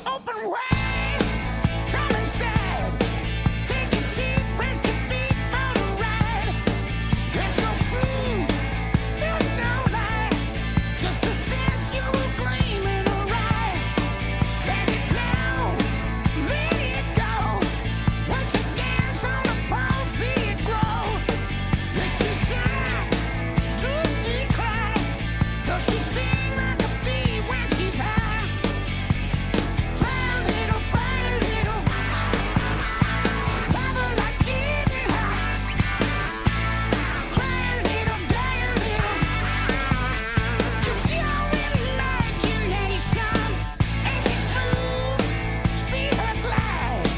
Open wide, come inside. Take a seat, rest your feet for the ride. There's no proof, there's no lie, just a sensual gleam in her eye. Let it blow, let it go. Watch it dance from the pole, see it grow. Does she sigh? Does she cry? Does she sing like a bee when she's high? Fly a little, love her like getting hot. Cry a little, die a little. Use your imagination. And she's smooth, see her glide.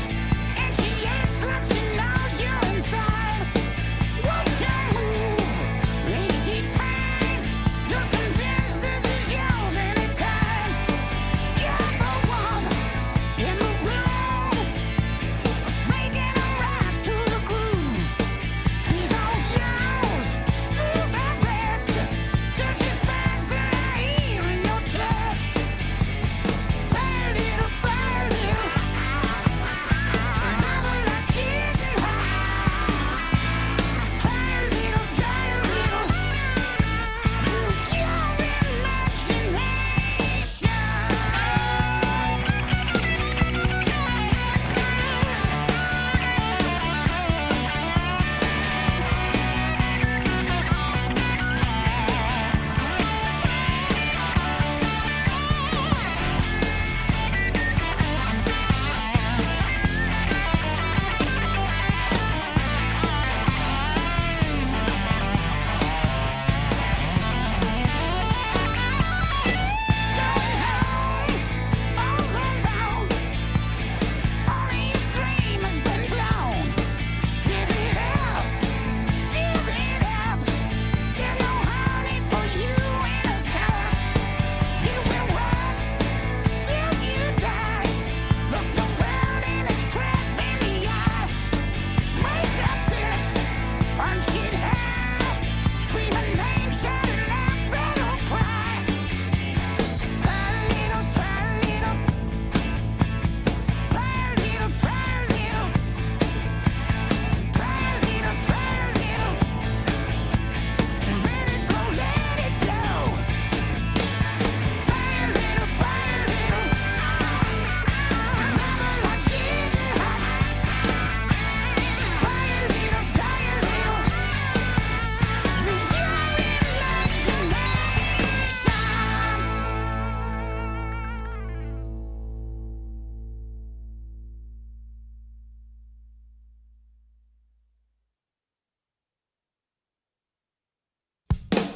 And she acts like she knows you're inside. Watch her move, ain't she fine? You're convinced that she's yours anytime. You're the one in the room, making her right to the groove. She's all yours, screw the rest. That just finds her here in your chest. Fly a little, love her like getting hot. Cry a little, die a little. Use your imagination.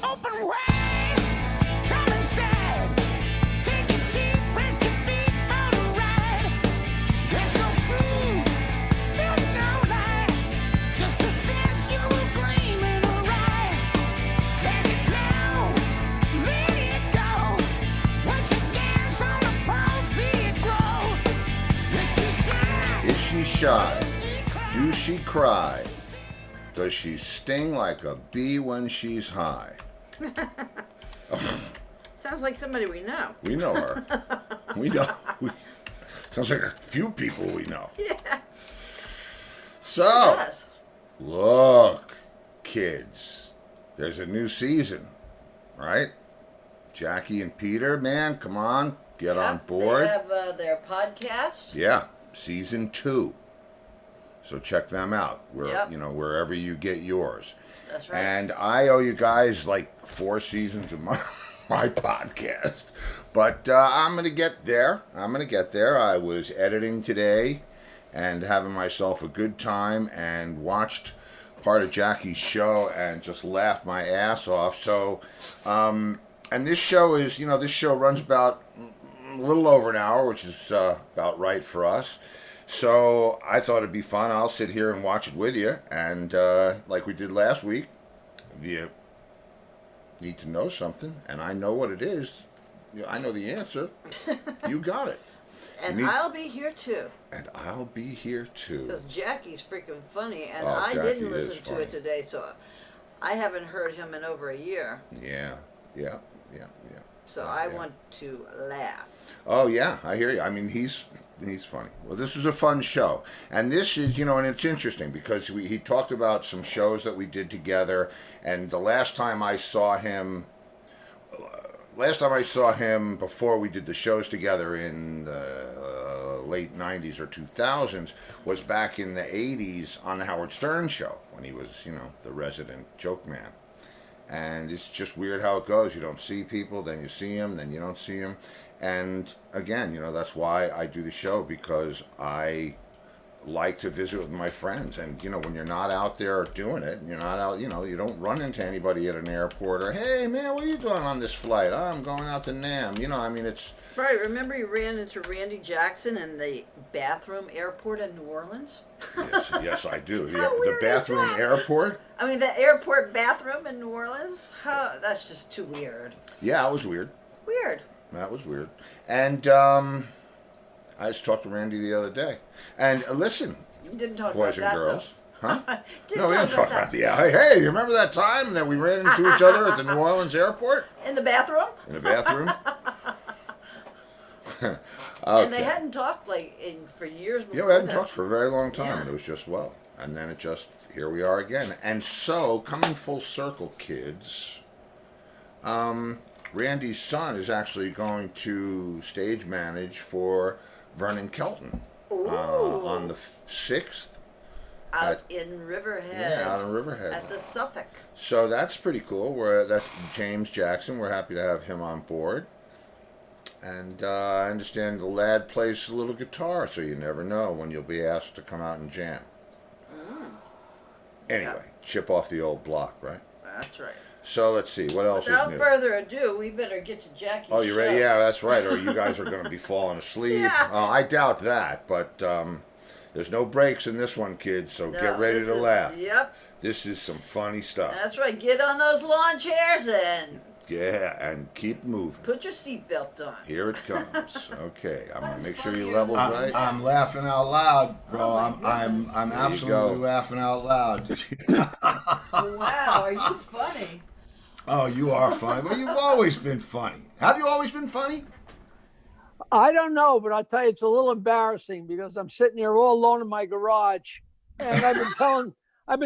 Open wide, come inside. Take a seat, rest your feet for the ride. There's no proof, there's no lie, just a sensual gleam in her eye. Let it blow, let it go. Watch it dance from the pole, see it grow. Does she sigh? Is she shy? Do she cry? Does she sting like a bee when she's high? Sounds like somebody we know. We know her. We know. Sounds like a few people we know. Yeah. So, Yes. look, kids, there's a new season, right? Jackie and Peter, man, come on, get on board. They have their podcast. Yeah, season 2. So check them out. Yep. Wherever you get yours. That's right. And I owe you guys like 4 seasons of my podcast. But I'm going to get there. I was editing today and having myself a good time and watched part of Jackie's show and just laughed my ass off. So, and this show is, this show runs about a little over an hour, which is about right for us. So I thought it'd be fun. I'll sit here and watch it with you. And like we did last week, if you need to know something, and I know what it is, I know the answer, you got it. And I'll be here too. And I'll be here too. Because Jackie's freaking funny, and Oh, I Jackie didn't is listen to funny. it today, so I haven't heard him in over a year. Yeah. yeah. So I want to laugh. Oh yeah, I hear you. I mean, he's funny. Well, this was a fun show, and this is, and it's interesting because he talked about some shows that we did together, and the last time I saw him before we did the shows together in the late 90s or 2000s was back in the 80s on the Howard Stern show when he was, the resident joke man. And it's just weird how it goes. You don't see people, then you see them, then you don't see them. And again, that's why I do the show, because I like to visit with my friends. And, when you're not out there doing it, and you're not out, you don't run into anybody at an airport or, hey, man, what are you doing on this flight? Oh, I'm going out to Nam. It's... Right, remember you ran into Randy Jackson in the bathroom airport in New Orleans? Yes, I do. How The weird is bathroom that? airport? I mean, the airport bathroom in New Orleans? That's just too weird. Yeah, it was weird. Weird. That was weird. And I just talked to Randy the other day. And listen, You didn't talk boys about and that, girls. though. Huh? Didn't No, we didn't talk about the... Hey, you remember that time that we ran into each other at the New Orleans airport? In the bathroom? In the bathroom? Okay. And they hadn't talked for years before. Yeah, we hadn't that. talked for a very long time, Yeah. and it was just well. And then here we are again. And so, coming full circle, kids, Randy's son is actually going to stage manage for Vernon Kelton on the 6th. Out in Riverhead. Yeah, out in Riverhead. At the Suffolk. So that's pretty cool. That's James Jackson. We're happy to have him on board. And I understand the lad plays a little guitar, so you never know when you'll be asked to come out and jam. Anyway, chip off the old block, right? That's right. So let's see, what else Without is new? further ado, we better get to Jackie's Oh, you ready? show. Yeah, that's right. Or you guys are going to be falling asleep. Yeah. I doubt that, but there's no breaks in this one, kids, so No, get ready this to is- laugh. Yep. This is some funny stuff. That's right. Get on those lawn chairs and Yeah, and keep moving. put your seatbelt on. Here it comes. Okay, I'm gonna That's make sure funny. your level's right. I'm laughing out loud, bro. Oh my I'm goodness. I'm There you absolutely go. laughing out loud. Wow, are you funny? Oh, you are funny. Well, you've always been funny. Have you always been funny? I don't know, but I'll tell you, it's a little embarrassing because I'm sitting here all alone in my garage, and I've been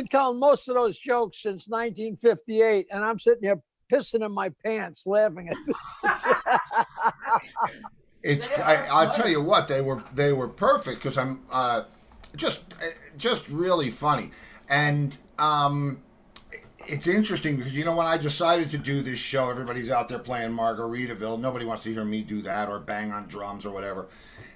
telling most of those jokes since 1958, and I'm sitting here pissing in my pants, laughing at this. It's. They are I'll funny. tell you what. They were perfect because I'm just really funny, and it's interesting because when I decided to do this show, everybody's out there playing Margaritaville. Nobody wants to hear me do that or bang on drums or whatever.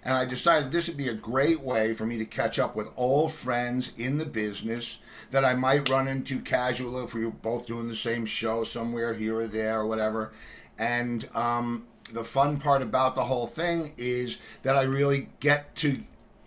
And I decided this would be a great way for me to catch up with old friends in the business that I might run into casually if we were both doing the same show somewhere here or there or whatever. And the fun part about the whole thing is that I really get to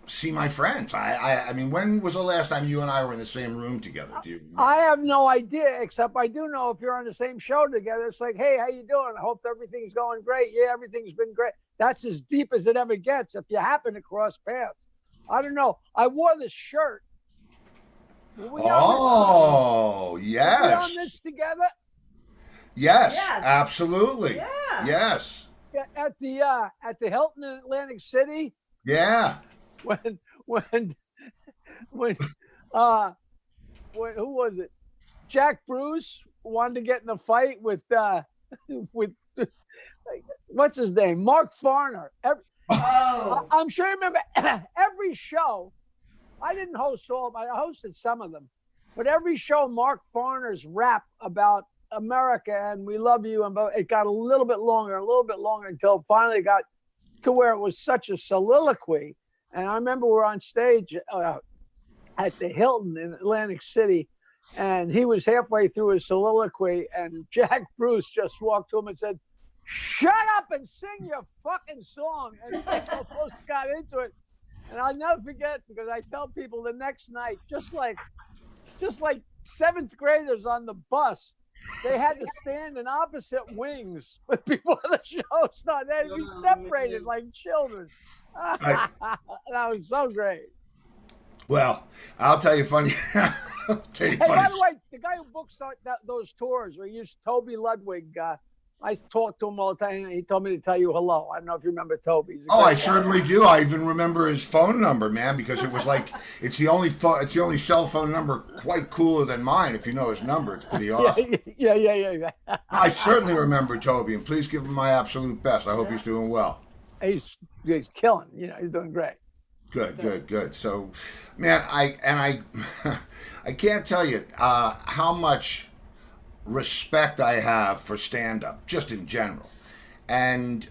see my friends. I mean, when was the last time you and I were in the same room together? Do you... I have no idea, except I do know if you're on the same show together, it's like, hey, how you doing? I hope everything's going great. Yeah, everything's been great. That's as deep as it ever gets if you happen to cross paths. I don't know. I wore this shirt. Were we Oh, Were we yes. on this together? Yes, Yes. absolutely. Yeah. Yes. Yeah, at the Hilton in Atlantic City Yeah. when who was it? Jack Bruce wanted to get in a fight with what's his name? Mark Farner. Oh. I'm sure you remember every show. I didn't host all, but I hosted some of them. But every show, Mark Farner's rap about America and we love you, and it got a little bit longer until it finally got to where it was such a soliloquy. And I remember we're on stage at the Hilton in Atlantic City, and he was halfway through his soliloquy, and Jack Bruce just walked to him and said, "Shut up and sing your fucking song." And they almost got into it. And I'll never forget, because I tell people the next night, just like seventh graders on the bus, they had to stand in opposite wings before the show started. They had to be separated like children. That was so great. Well, I'll tell you funny. I'll tell you Hey, by funny. the way, the guy who books those tours, or used Toby Ludwig, I talk to him all the time. And he told me to tell you hello. I don't know if you remember Toby. He's a Oh, I great guy. certainly do. I even remember his phone number, man, because it was like it's the only cell phone number quite cooler than mine. If you know his number, it's pretty awesome. Yeah. I certainly remember Toby, and please give him my absolute best. I hope he's doing well. He's killing. He's doing great. Good. So, man, I I can't tell you how much respect I have for stand-up, just in general, and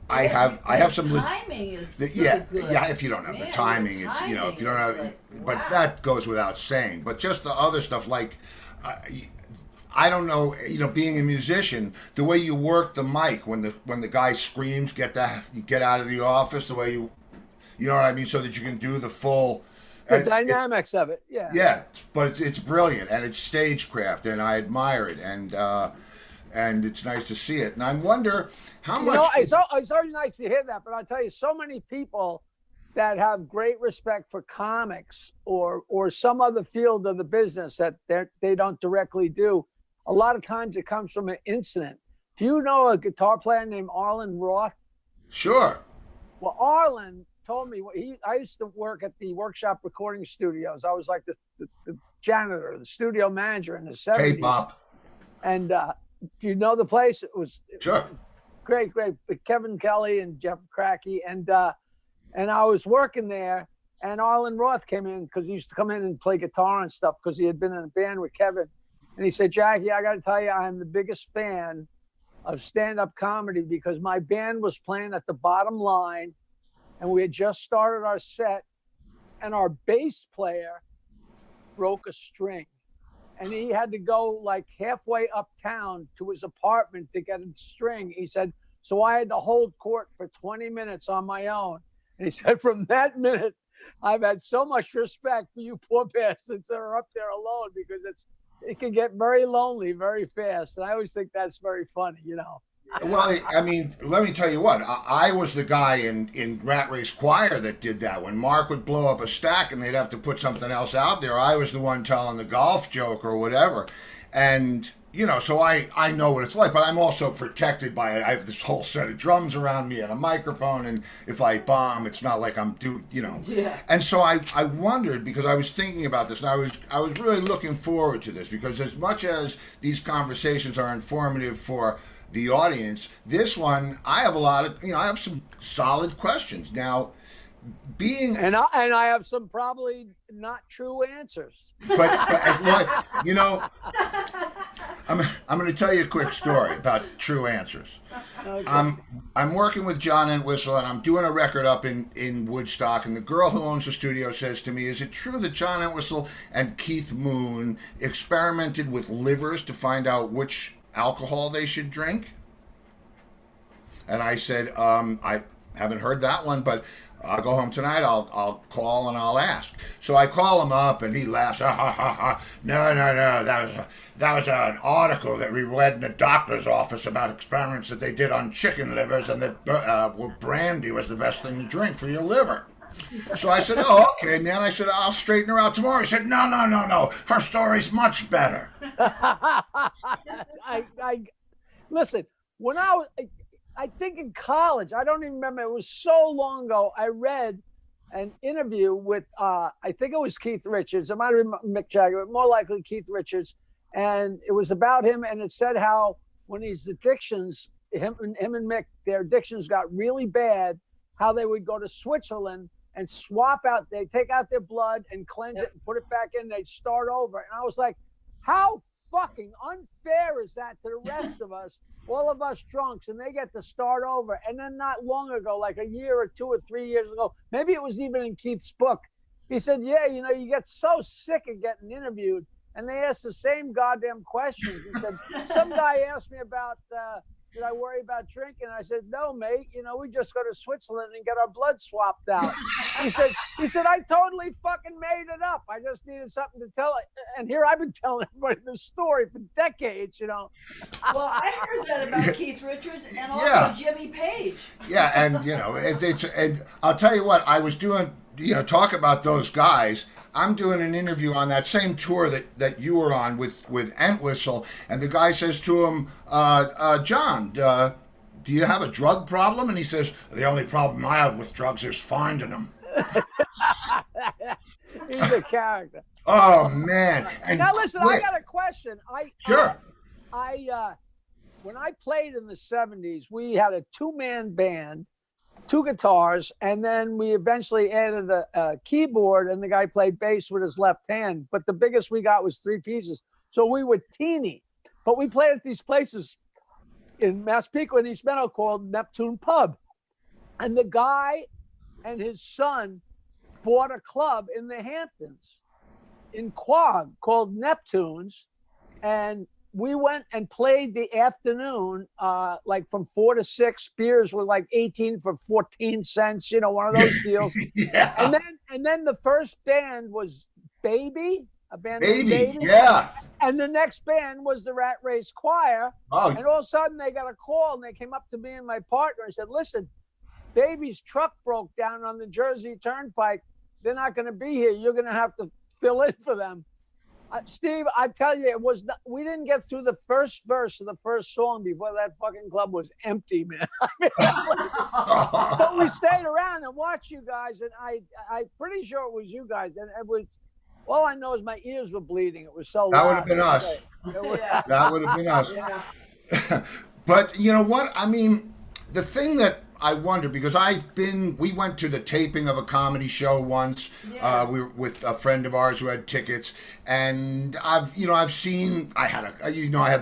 I have some timing is so good. Yeah. If you don't have the Man, timing, your it's if you don't timing have, is but wow. that goes without saying. But just the other stuff, like I don't know, being a musician, the way you work the mic when the guy screams, get out of the office, the way you know what I mean, so that you can do the full. The dynamics of it, yeah. Yeah, but it's brilliant, and it's stagecraft, and I admire it, and it's nice to see it. And I wonder how much. It's always nice to hear that, but I'll tell you, so many people that have great respect for comics or some other field of the business that they don't directly do. A lot of times it comes from an incident. Do you know a guitar player named Arlen Roth? Sure. Well, Arlen told me I used to work at the Workshop Recording Studios. I was like the janitor, the studio manager in the 70s. Hey, Bob. And do you know the place? It was Sure. Great. Kevin Kelly and Jeff Cracky. And I was working there, and Arlen Roth came in because he used to come in and play guitar and stuff because he had been in a band with Kevin. And he said, Jackie, I got to tell you, I'm the biggest fan of stand-up comedy because my band was playing at the Bottom Line, and we had just started our set, and our bass player broke a string. And he had to go like halfway uptown to his apartment to get a string. He said, so I had to hold court for 20 minutes on my own. And he said, from that minute, I've had so much respect for you poor bastards that are up there alone because it can get very lonely very fast. And I always think that's very funny, Well, I mean, let me tell you what. I was the guy in Rat Race Choir that did that. When Mark would blow up a stack and they'd have to put something else out there, I was the one telling the golf joke or whatever. And, so I know what it's like, but I'm also protected by, I have this whole set of drums around me and a microphone, and if I bomb, it's not like I'm Yeah. And so I wondered, because I was thinking about this, and I was really looking forward to this, because as much as these conversations are informative for the audience, this one, I have a lot of, I have some solid questions. Now, and I have some probably not true answers. But I'm going to tell you a quick story about true answers. Okay. I'm working with John Entwistle, and I'm doing a record up in Woodstock, and the girl who owns the studio says to me, is it true that John Entwistle and Keith Moon experimented with livers to find out which alcohol they should drink? And I said, I haven't heard that one, but I'll go home tonight, I'll call and I'll ask. So I call him up and he laughs, no, that was an article that we read in the doctor's office about experiments that they did on chicken livers, and that brandy was the best thing to drink for your liver. So I said, oh, okay, man. I said, I'll straighten her out tomorrow. He said, no. Her story's much better. Listen, when I think in college, I don't even remember, it was so long ago, I read an interview with, I think it was Keith Richards. It might have been Mick Jagger, but more likely Keith Richards. And it was about him, and it said how when his addictions, him and Mick, their addictions got really bad, how they would go to Switzerland and swap out, they take out their blood and cleanse it and put it back in, they'd start over. And I was like, how fucking unfair is that to the rest of us, all of us drunks, and they get to start over? And then not long ago, like a year or 2 or 3 years ago, maybe it was even in Keith's book, he said, yeah, you get so sick of getting interviewed, and they ask the same goddamn questions. He said, some guy asked me about, did I worry about drinking? I said, no, mate. We just go to Switzerland and get our blood swapped out. He said, I totally fucking made it up. I just needed something to tell it. And here I've been telling everybody this story for decades, Well, I heard that about Keith Richards and also Jimmy Page. Yeah, and and I'll tell you what, I was doing, talk about those guys. I'm doing an interview on that same tour that you were on with Entwistle, and the guy says to him, John, do you have a drug problem? And he says, the only problem I have with drugs is finding them. He's a character. Oh man! And Now listen, I got a question. Sure. When I played in the 70s, we had a 2-man band, 2 guitars, and then we eventually added a keyboard, and the guy played bass with his left hand. But the biggest we got was 3 pieces. So we were teeny. But we played at these places in Massapequa and East Meadow called Neptune Pub. And the guy and his son bought a club in the Hamptons in Quogue called Neptune's. And we went and played the afternoon, like from 4 to 6. Beers were like 18 for 14 cents, one of those deals. Yeah. And then the first band was Baby, a band named Baby, Baby. yeah. And the next band was the Rat Race Choir. Oh. And all of a sudden they got a call and they came up to me and my partner and said, listen, Baby's truck broke down on the Jersey Turnpike. They're not going to be here. You're going to have to fill in for them. Steve, I tell you, we didn't get through the first verse of the first song before that fucking club was empty, man. But we stayed around and watched you guys, and I'm pretty sure it was you guys. And it was, all I know is my ears were bleeding. It was so loud. That would have been us. Yeah. That would have been us. Yeah. But you know what? I mean, the thing that I wonder, because we went to the taping of a comedy show once. Yeah. We were with a friend of ours who had tickets, and I had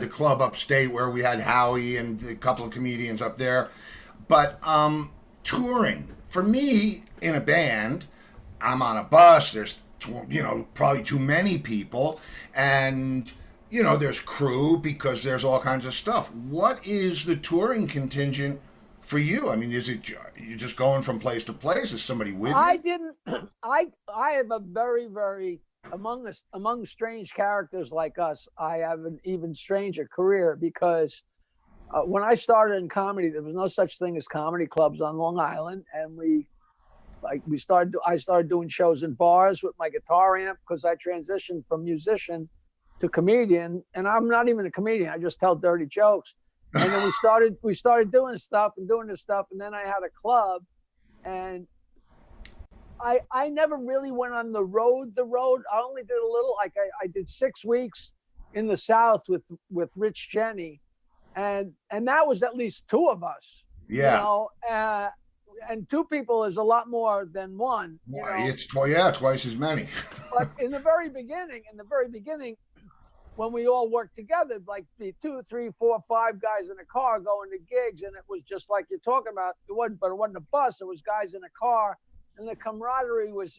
the club upstate where we had Howie and a couple of comedians up there. But touring for me in a band, I'm on a bus. There's probably too many people, and there's crew because there's all kinds of stuff. What is the touring contingent for you? I mean, is it you're just going from place to place? Is somebody with you? I have a very, very, among strange characters like us, I have an even stranger career because when I started in comedy, there was no such thing as comedy clubs on Long Island. And I started doing shows in bars with my guitar amp because I transitioned from musician to comedian. And I'm not even a comedian. I just tell dirty jokes. And then we started doing stuff and doing this stuff. And then I had a club, and I never really went on the road. I only did a little, like I did 6 weeks in the South with Rich Jenny. And that was at least 2 of us. Yeah. And 2 people is a lot more than one. It's twice as many. But in the very beginning, when we all worked together, like be 2, 3, 4, 5 guys in a car going to gigs, and it was just like you're talking about. It wasn't a bus. It was guys in a car, and the camaraderie was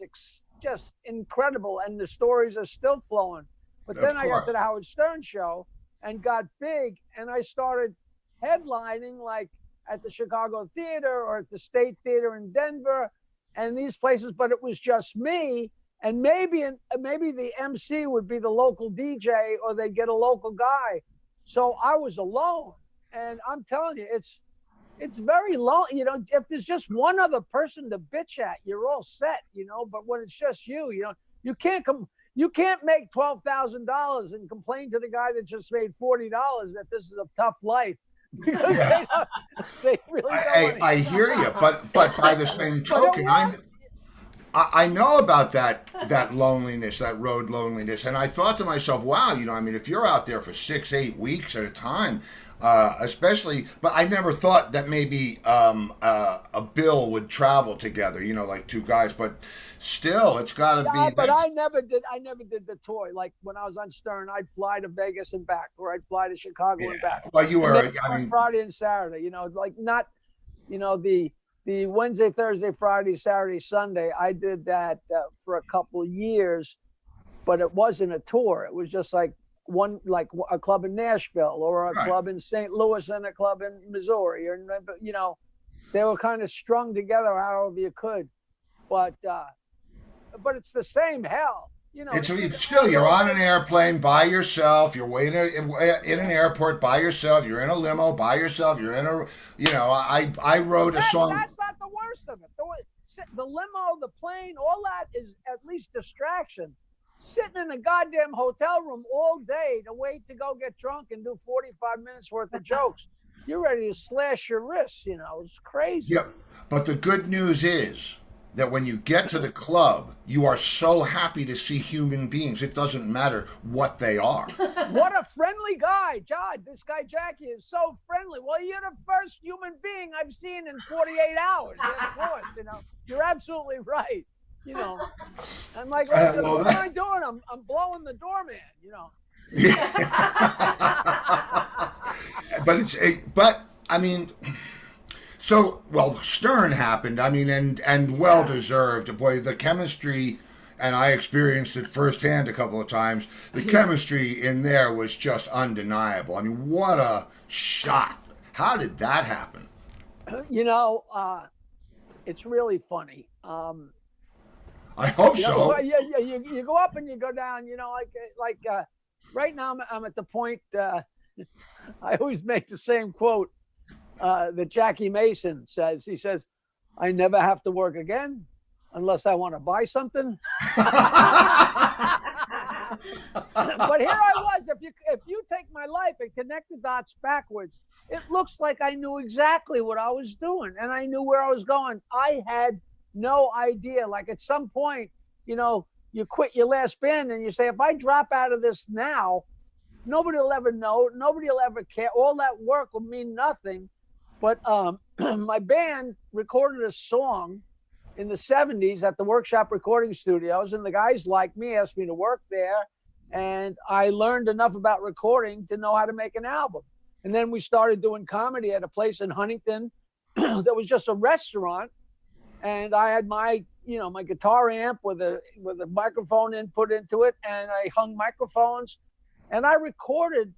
just incredible, and the stories are still flowing. But then I got to the Howard Stern show and got big, and I started headlining like at the Chicago Theater or at the State Theater in Denver, and these places. But it was just me. And maybe the MC would be the local DJ, or they'd get a local guy. So I was alone. And I'm telling you, it's very lonely. If there's just one other person to bitch at, you're all set, But when it's just you you can't make $12,000 and complain to the guy that just made $40 that this is a tough life. Because they really don't. I hear you, but by the same token, I know about that loneliness, that road loneliness, and I thought to myself, wow, if you're out there for 6, 8 weeks at a time, especially, but I never thought that maybe a bill would travel together, like 2 guys, but still, it's got to be. But I never did the tour. Like when I was on Stern, I'd fly to Vegas and back, or I'd fly to Chicago and back. Well, you were, Friday and Saturday, like not, the Wednesday, Thursday, Friday, Saturday, Sunday, I did that for a couple years, but it wasn't a tour. It was just like a club in Nashville or a club in St. Louis and a club in Missouri, or they were kind of strung together however you could, but it's the same hell. You're on an airplane by yourself. You're waiting in an airport by yourself. You're in a limo by yourself. You're in I wrote a song. That's not the worst of it. the limo, the plane, all that is at least distraction. Sitting in a goddamn hotel room all day to wait to go get drunk and do 45 minutes worth of jokes. You're ready to slash your wrists, you know. It's crazy. Yeah, but the good news is that when you get to the club, you are so happy to see human beings. It doesn't matter what they are. What a friendly guy, John. This guy Jackie is so friendly. Well, you're the first human being I've seen in 48 hours. Of course, you know. You're absolutely right. You know, I'm like, listen, what am I doing? I'm blowing the doorman. You know. But I mean, so Stern happened. I mean, and well deserved. Boy, the chemistry, and I experienced it firsthand a couple of times. The chemistry in there was just undeniable. I mean, what a shot! How did that happen? You know, it's really funny. I hope You so. know, you go up and you go down. You know, like right now I'm at the point. I always make the same quote that Jackie Mason says. He says, "I never have to work again unless I want to buy something." But here I was. If you take my life and connect the dots backwards, it looks like I knew exactly what I was doing and I knew where I was going. I had no idea. Like at some point, you know, you quit your last band and you say, if I drop out of this now, nobody will ever know. Nobody will ever care. All that work will mean nothing. But my band recorded a song in the 70s at the Workshop Recording Studios, and the guys like me asked me to work there. And I learned enough about recording to know how to make an album. And then we started doing comedy at a place in Huntington that was just a restaurant. And I had my guitar amp with a microphone input into it, and I hung microphones, and I recorded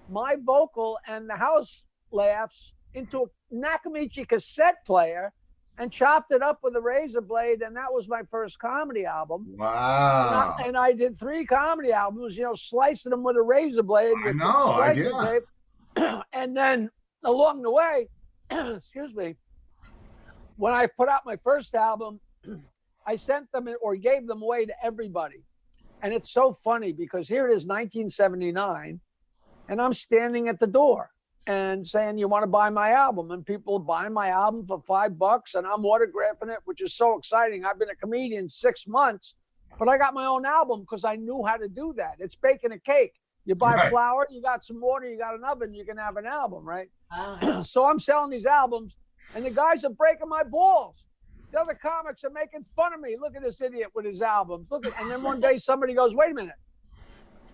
my vocal and the house laughs into a Nakamichi cassette player and chopped it up with a razor blade, and that was my first comedy album. Wow. And I did 3 comedy albums, you know, slicing them with a razor blade. I know, yeah. And then along the way, excuse me, when I put out my first album, I sent them or gave them away to everybody. And it's so funny because here it is, 1979, and I'm standing at the door and saying, you want to buy my album? And people buy my album for $5 and I'm autographing it, which is so exciting. I've been a comedian 6 months, but I got my own album because I knew how to do that. It's baking a cake. You buy flour, you got some water, you got an oven, you can have an album, right? So I'm selling these albums. And the guys are breaking my balls. The other comics are making fun of me. Look at this idiot with his albums. And then one day somebody goes, wait a minute.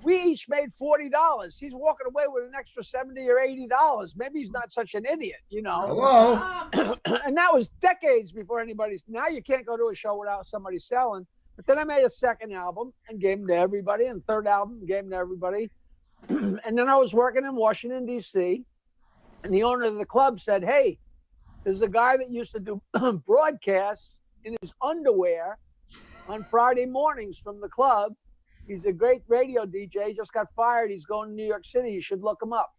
We each made $40. He's walking away with an extra $70 or $80. Maybe he's not such an idiot, you know. Hello. And that was decades before anybody's. Now you can't go to a show without somebody selling. But then I made a second album and gave them to everybody, and third album gave them to everybody. And then I was working in Washington, D.C., and the owner of the club said, hey, there's a guy that used to do broadcasts in his underwear on Friday mornings from the club. He's a great radio DJ. He just got fired. He's going to New York City. You should look him up.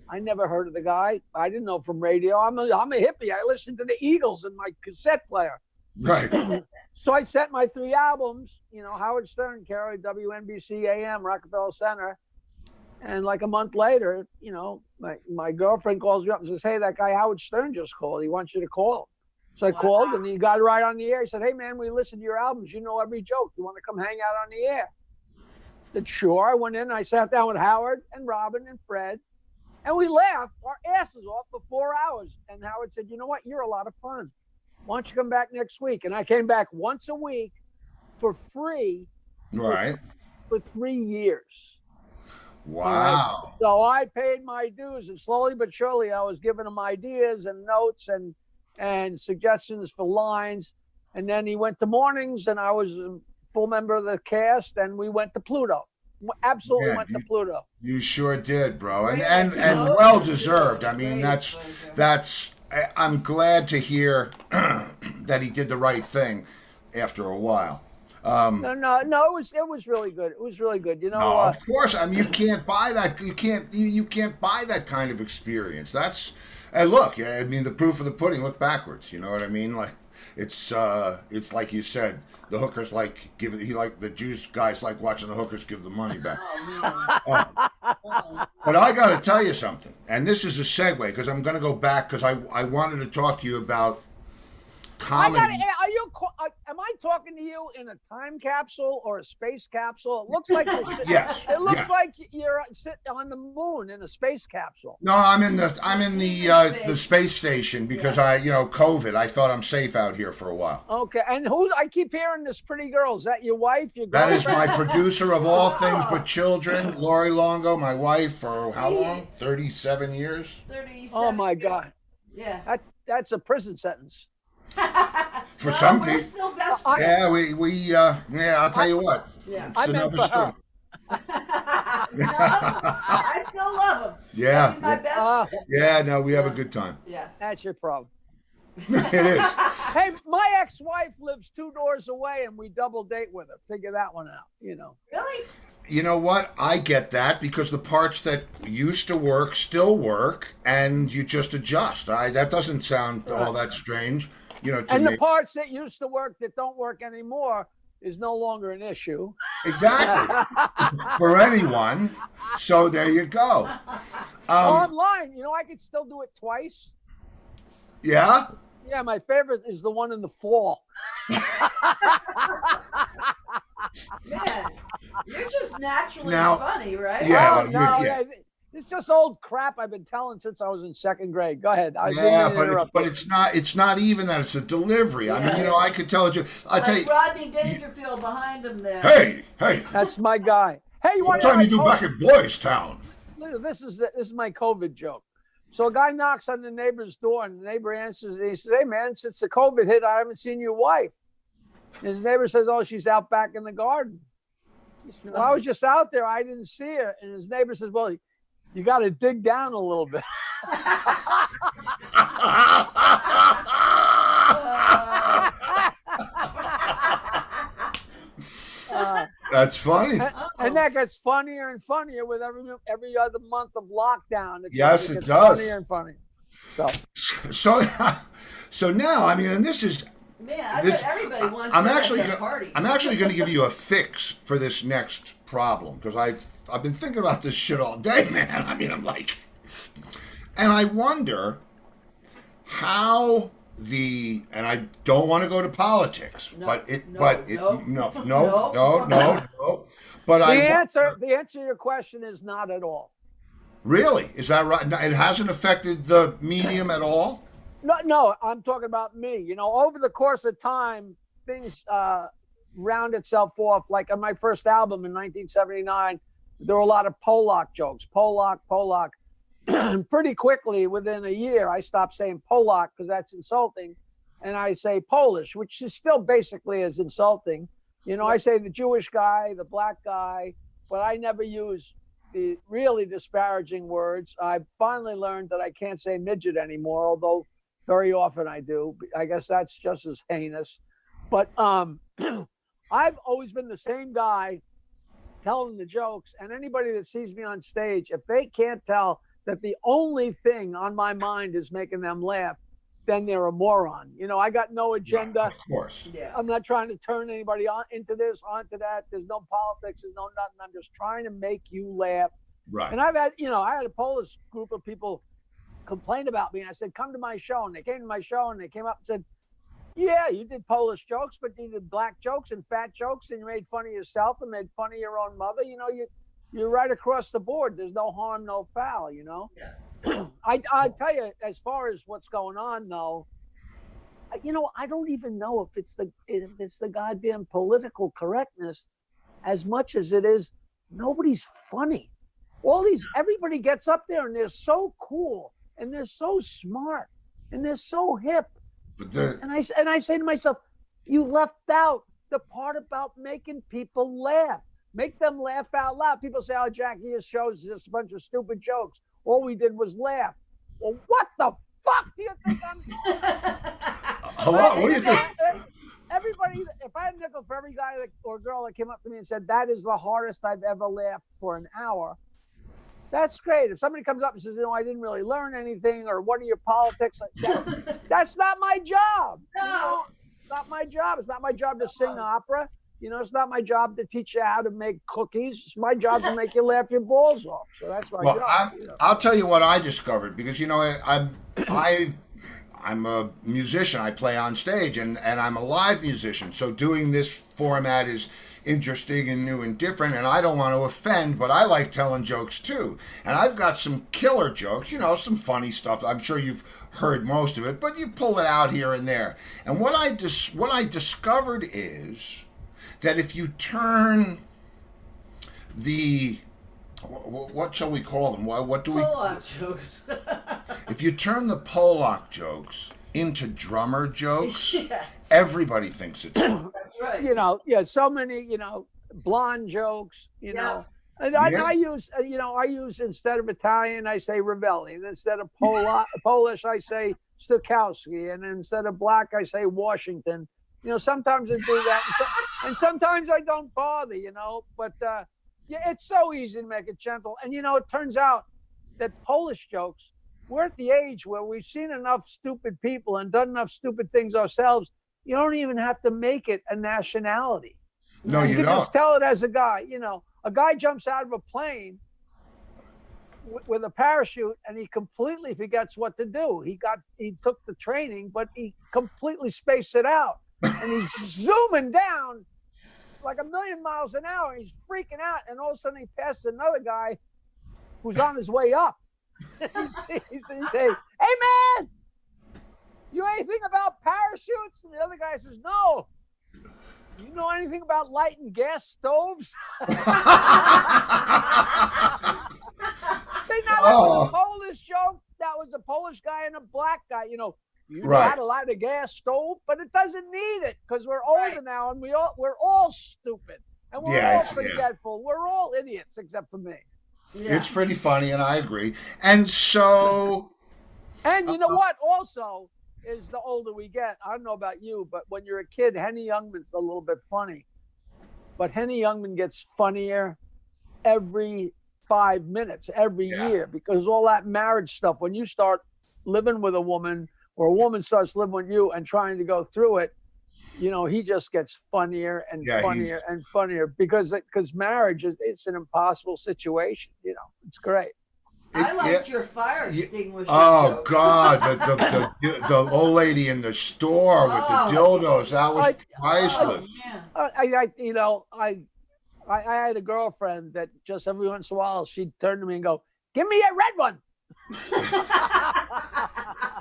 I never heard of the guy. I didn't know from radio. I'm a hippie. I listened to the Eagles in my cassette player. Right. So I sent my 3 albums, you know, Howard Stern, Carrie, WNBC AM, Rockefeller Center. And like a month later, you know, my girlfriend calls me up and says, hey, that guy Howard Stern just called. He wants you to call him. So I called and he got right on the air. He said, hey, man, we listened to your albums. You know every joke. You want to come hang out on the air? I said, sure. I went in and I sat down with Howard and Robin and Fred. And we laughed our asses off for 4 hours. And Howard said, you know what? You're a lot of fun. Why don't you come back next week? And I came back once a week for free for 3 years. Wow. So I paid my dues, and slowly but surely I was giving him ideas and notes and suggestions for lines. And then he went to mornings, and I was a full member of the cast, and we went to Pluto. Absolutely went to Pluto. You sure did, bro. And well deserved. I mean, that's I'm glad to hear that he did the right thing after a while. No, it was really good. It was really good. You know, of course. I mean, you can't buy that. You can't buy that kind of experience. And look, I mean, the proof of the pudding. Look backwards. You know what I mean? Like, it's like you said. The hookers the Jews guys like watching the hookers give the money back. But I got to tell you something, and this is a segue because I'm going to go back because I wanted to talk to you about comedy. Am I talking to you in a time capsule or a space capsule? It looks like Yes. It looks like you're sitting on the moon in a space capsule. No, I'm in the space station because COVID. I thought I'm safe out here for a while. Okay, and I keep hearing this pretty girl. Is that your wife? Your That is girlfriend? my producer of all things but children, Laurie Luongo, my wife for how long? 37 years. 37. Oh my God. Yeah. That's a prison sentence. For some we're people. still best friends. Yeah, I'll tell you what. Yeah. I meant for her. I still love him. Yeah. He's my best friend. Yeah, no, we have a good time. Yeah. That's your problem. It is. Hey, my ex-wife lives 2 doors away, and we double date with her. Figure that one out. Really? You know what? I get that because the parts that used to work still work, and you just adjust. That doesn't sound all that strange, to And me. the parts that used to work that don't work anymore is no longer an issue. Exactly. For anyone. So there you go. Online, I could still do it twice. Yeah? Yeah, my favorite is the one in the fall. Man, you're just naturally Now- funny, right? Yeah, Oh, well, no, yeah. it's just old crap I've been telling since I was in 2nd grade. Go ahead. I didn't Yeah, mean to interrupt but you. it's not even that. It's a delivery. I mean, I could tell you. I tell Like you. Rodney Dangerfield behind him there. Hey. That's my guy. Hey, you want What to time you do back at Boys Town? This is my COVID joke. So a guy knocks on the neighbor's door, and the neighbor answers. And he says, "Hey, man, since the COVID hit, I haven't seen your wife." And his neighbor says, "Oh, she's out back in the garden." He said, "Well, I was just out there. I didn't see her." And his neighbor says, "Well, you got to dig down a little bit." That's funny. And that gets funnier and funnier with every other month of lockdown. Yes, it gets does. Funnier and funnier. So So now, I mean, and this is. Man, I bet everybody wants I'm that actually at their party. I'm actually going to give you a fix for this next problem because I've been thinking about this shit all day, man. I mean, I'm like, and I wonder how and I don't want to go to politics, but the answer to your question is not at all. Really, is that right? It hasn't affected the medium at all. No, I'm talking about me. Over the course of time, things round itself off. Like on my first album in 1979, there were a lot of Polak jokes. Polak. Pretty quickly, within a year, I stopped saying Polak because that's insulting. And I say Polish, which is still basically as insulting. I say the Jewish guy, the black guy, but I never use the really disparaging words. I've finally learned that I can't say midget anymore, although very often I do. I guess that's just as heinous. But I've always been the same guy telling the jokes. And anybody that sees me on stage, if they can't tell that the only thing on my mind is making them laugh, then they're a moron. I got no agenda. Right, of course. Yeah. I'm not trying to turn anybody into this, onto that. There's no politics. There's no nothing. I'm just trying to make you laugh. Right. And I've had, I had a Polish group of people complain about me. I said, come to my show. And they came to my show and they came up and said, yeah, you did Polish jokes, but you did black jokes and fat jokes and you made fun of yourself and made fun of your own mother. You're right across the board. There's no harm, no foul, Yeah. I tell you, as far as what's going on, though, I don't even know if it's the goddamn political correctness as much as it is nobody's funny. Everybody gets up there and they're so cool and they're so smart and they're so hip. And I say to myself, you left out the part about making people laugh. Make them laugh out loud. People say, oh, Jackie, your show's just a bunch of stupid jokes. All we did was laugh. Well, what the fuck do you think I'm doing? Hello, what do you think? Everybody, if I had a nickel for every guy or girl that came up to me and said, that is the hardest I've ever laughed for an hour, That's great. If somebody comes up and says, I didn't really learn anything, or what are your politics? That's not my job. No. It's not my job. It's not my job to sing opera. It's not my job to teach you how to make cookies. It's my job to make you laugh your balls off. So that's my job. I'll tell you what I discovered, because I'm a musician. I play on stage, and I'm a live musician. So doing this format is interesting and new and different, and I don't want to offend, but I like telling jokes too. And I've got some killer jokes, some funny stuff. I'm sure you've heard most of it, but you pull it out here and there. And what I discovered is that if you turn the what shall we call them? What do we? Pollock jokes. If you turn the Pollock jokes into drummer jokes, Yeah. everybody thinks it's funny. Right. So many, blonde jokes, Yeah. And Yeah. I use, I use, instead of Italian, I say Ravelli, and instead of Polish, I say Stokowski, and instead of black, I say Washington. Sometimes I do that, and sometimes I don't bother, but it's so easy to make it gentle. And it turns out that Polish jokes, we're at the age where we've seen enough stupid people and done enough stupid things ourselves. You don't even have to make it a nationality. No, you you can don't. just tell it as a guy. A guy jumps out of a plane with a parachute, and he completely forgets what to do. He took the training, but he completely spaced it out, and he's zooming down like 1,000,000 miles an hour. He's freaking out, and all of a sudden he passes another guy who's on his way up. He says, "Hey man, you know anything about parachutes?" And the other guy says, "No." "You know anything about lighting gas stoves?" They not a Polish joke. That was a Polish guy and a black guy. You know how to light a gas stove, but it doesn't need it because we're older now, and we're all stupid, and we're all forgetful. We're all idiots except for me. Yeah. It's pretty funny, and I agree. And so, and you know what? Also, is the older we get, I don't know about you, but when you're a kid, Henny Youngman's a little bit funny. But Henny Youngman gets funnier every 5 minutes, every year, because all that marriage stuff, when you start living with a woman or a woman starts living with you and trying to go through it, he just gets funnier and funnier and funnier because marriage it's an impossible situation. It's great. I liked your fire extinguisher. Oh joke. God, the old lady in the store with the dildos, that was priceless. I had a girlfriend that just every once in a while she'd turn to me and go, "Give me a red one."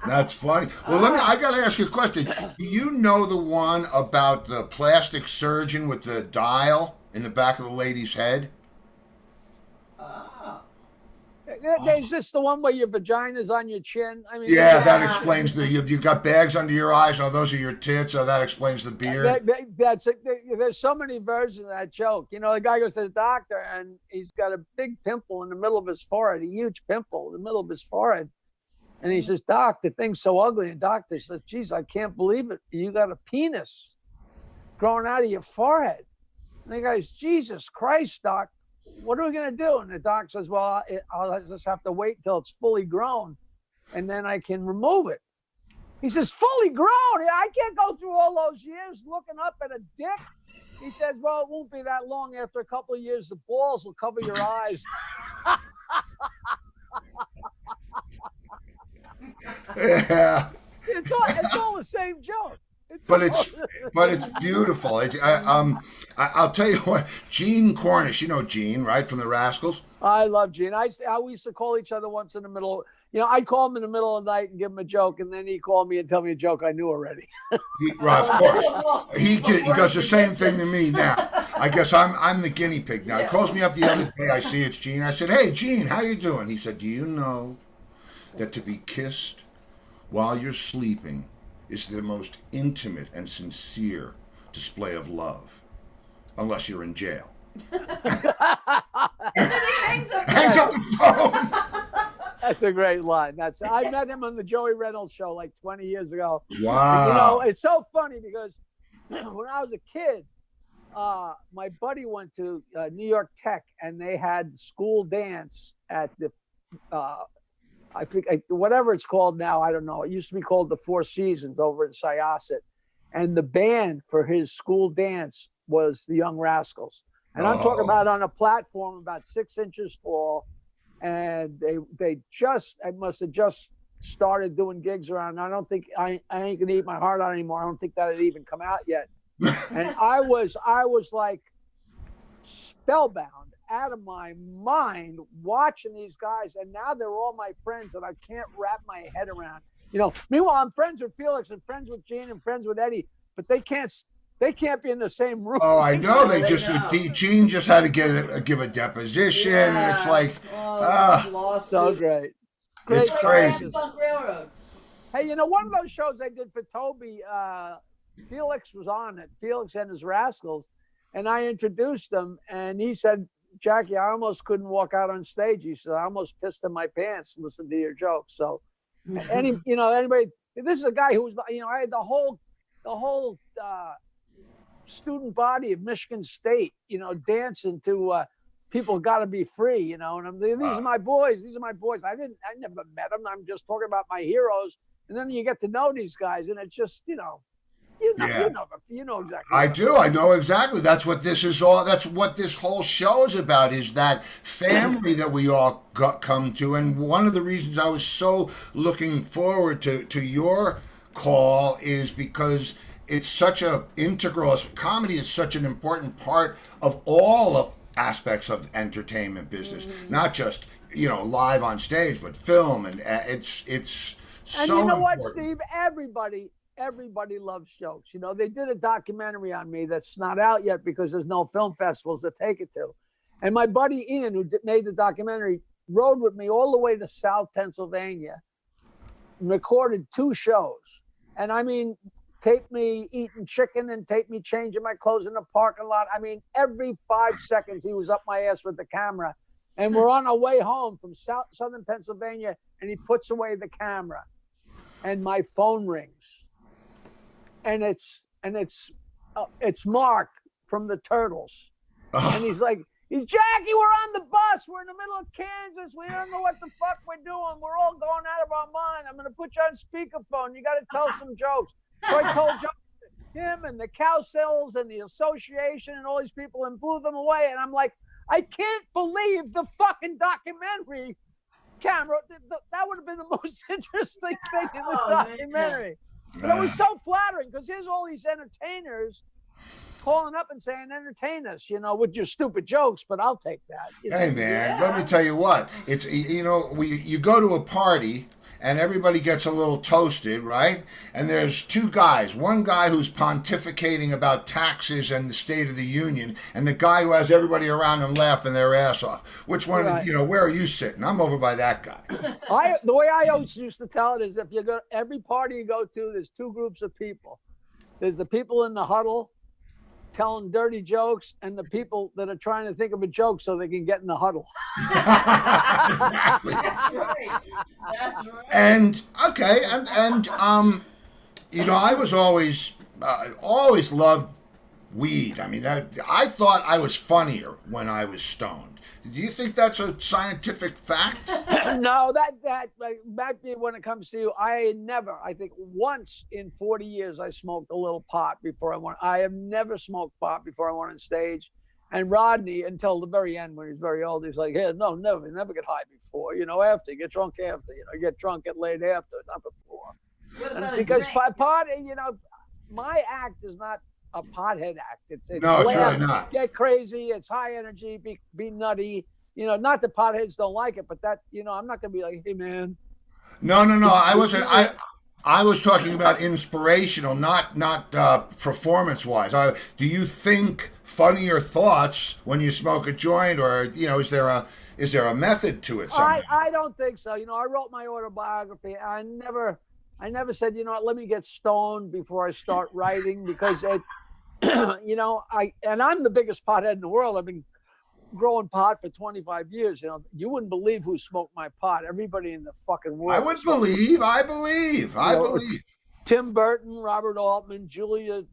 That's funny. Well, I got to ask you a question. Do you know the one about the plastic surgeon with the dial in the back of the lady's head? There's just the one where your vagina's on your chin. I mean, that explains you've got bags under your eyes. Oh, those are your tits. So that explains the beard. There's so many versions of that joke. The guy goes to the doctor and he's got a big pimple in the middle of his forehead, a huge pimple in the middle of his forehead. And he says, "Doc, the thing's so ugly." And doctor says, "Geez, I can't believe it. You got a penis growing out of your forehead." And the guy goes, "Jesus Christ, Doc. What are we going to do?" And the doc says, "Well, I'll just have to wait till it's fully grown and then I can remove it." He says, "Fully grown? I can't go through all those years looking up at a dick." He says, "Well, it won't be that long. After a couple of years, the balls will cover your eyes." Yeah. It's all the same joke. But it's beautiful. I'll tell you what, Gene Cornish, Gene, right, from the Rascals? I love Gene. We used to call each other once in the middle. I'd call him in the middle of the night and give him a joke, and then he'd call me and tell me a joke I knew already. Right, of course. He does the same thing to me now. I guess I'm the guinea pig now. He calls me up the other day. I see it's Gene. I said, "Hey, Gene, how you doing?" He said, "Do you know that to be kissed while you're sleeping is the most intimate and sincere display of love, unless you're in jail?" Hangs up the phone. That's a great line. I met him on the Joey Reynolds show like 20 years ago. Wow. It's so funny because when I was a kid, my buddy went to New York Tech and they had school dance at the, I think whatever it's called now, I don't know. It used to be called the Four Seasons over in Syosset, and the band for his school dance was the Young Rascals. And I'm talking about on a platform about 6 inches tall, and they must have just started doing gigs around. I don't think I ain't gonna eat my heart out anymore. I don't think that had even come out yet. And I was like spellbound, out of my mind, watching these guys, and now they're all my friends, and I can't wrap my head around. You know, meanwhile, I'm friends with Felix and friends with Gene and friends with Eddie, but they can't be in the same room. Oh, I know. Gene just had to give a deposition, and it's like, so great. It's crazy. Hey, you know, one of those shows I did for Toby, Felix was on it, Felix and his Rascals, and I introduced them, and he said, Jackie, I almost couldn't walk out on stage. He said, I almost pissed in my pants listening to your jokes. So, anybody, this is a guy who was, I had the whole student body of Michigan State, dancing to People Gotta Be Free, and these are my boys. These are my boys. I never met them. I'm just talking about my heroes. And then you get to know these guys, and it's just, you know exactly. I do. I know exactly. That's what this is all. That's what this whole show is about. Is that family that we all come to. And one of the reasons I was so looking forward to your call is because it's such a integral. Comedy is such an important part of all of aspects of entertainment business, not just live on stage, but film, and it's so. And you know what, important. Steve? Everybody loves jokes. They did a documentary on me that's not out yet because there's no film festivals to take it to. And my buddy Ian, who made the documentary, rode with me all the way to South Pennsylvania, recorded 2 shows. And I mean, tape me eating chicken and tape me changing my clothes in the parking lot. I mean, every 5 seconds he was up my ass with the camera. And we're on our way home from southern Pennsylvania, and he puts away the camera, and my phone rings. And it's Mark from the Turtles. And he's like, Jackie, we're on the bus. We're in the middle of Kansas. We don't know what the fuck we're doing. We're all going out of our mind. I'm going to put you on speakerphone. You got to tell some jokes. So I told jokes to him and the cow sales and the association and all these people and blew them away. And I'm like, I can't believe the fucking documentary camera. That would have been the most interesting thing in the documentary. Man. But it was so flattering because here's all these entertainers calling up and saying, entertain us, with your stupid jokes, but I'll take that. Hey, man, let me tell you what. It's, you go to a party and everybody gets a little toasted, right? And there's 2 guys. One guy who's pontificating about taxes and the State of the Union, and the guy who has everybody around him laughing their ass off. Which one, right. Where are you sitting? I'm over by that guy. The way I always used to tell it is if you go, every party you go to, there's 2 groups of people. There's the people in the huddle telling dirty jokes, and the people that are trying to think of a joke so they can get in the huddle. Exactly. That's right. That's right. And okay, and I was always loved weed. I mean, I thought I was funnier when I was stoned. Do you think that's a scientific fact? No, that might be when it comes to you. I think once in 40 years I smoked a little pot before I went. I have never smoked pot before I went on stage. And Rodney, until the very end, when he's very old, he's like, "Hey, no, never get high before. After, get drunk after. Get drunk, get laid after, not before." What about because a drink? pot, my act is not a pothead act. It's No, it's laugh, really not. Get crazy. It's high energy. Be nutty. Not that potheads don't like it, but that I'm not gonna be like, "Hey, man." No. I wasn't. I was talking about inspirational, not performance wise. Do you think funnier thoughts when you smoke a joint, or is there a method to it? I don't think so. I wrote my autobiography. I never said, let me get stoned before I start writing, because it, and I'm the biggest pothead in the world. I've been growing pot for 25 years. You wouldn't believe who smoked my pot. Everybody in the fucking world. I would believe. I believe. Tim Burton, Robert Altman, Julia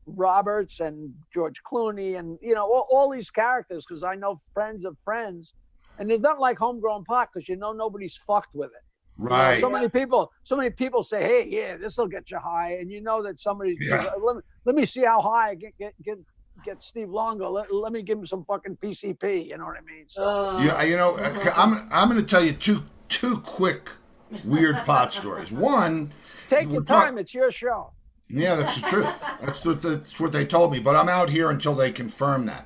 Roberts and George Clooney and all these characters, because I know friends of friends, and there's nothing like homegrown pot because nobody's fucked with it. Right. So many people say, "Hey, yeah, this will get you high," and that somebody says, let me see how high I get Steve Luongo. Let me give him some fucking PCP. You know what I mean? So, I'm going to tell you two quick weird pot stories. One, take your time. It's your show. Yeah, that's the truth. That's what they told me. But I'm out here until they confirm that.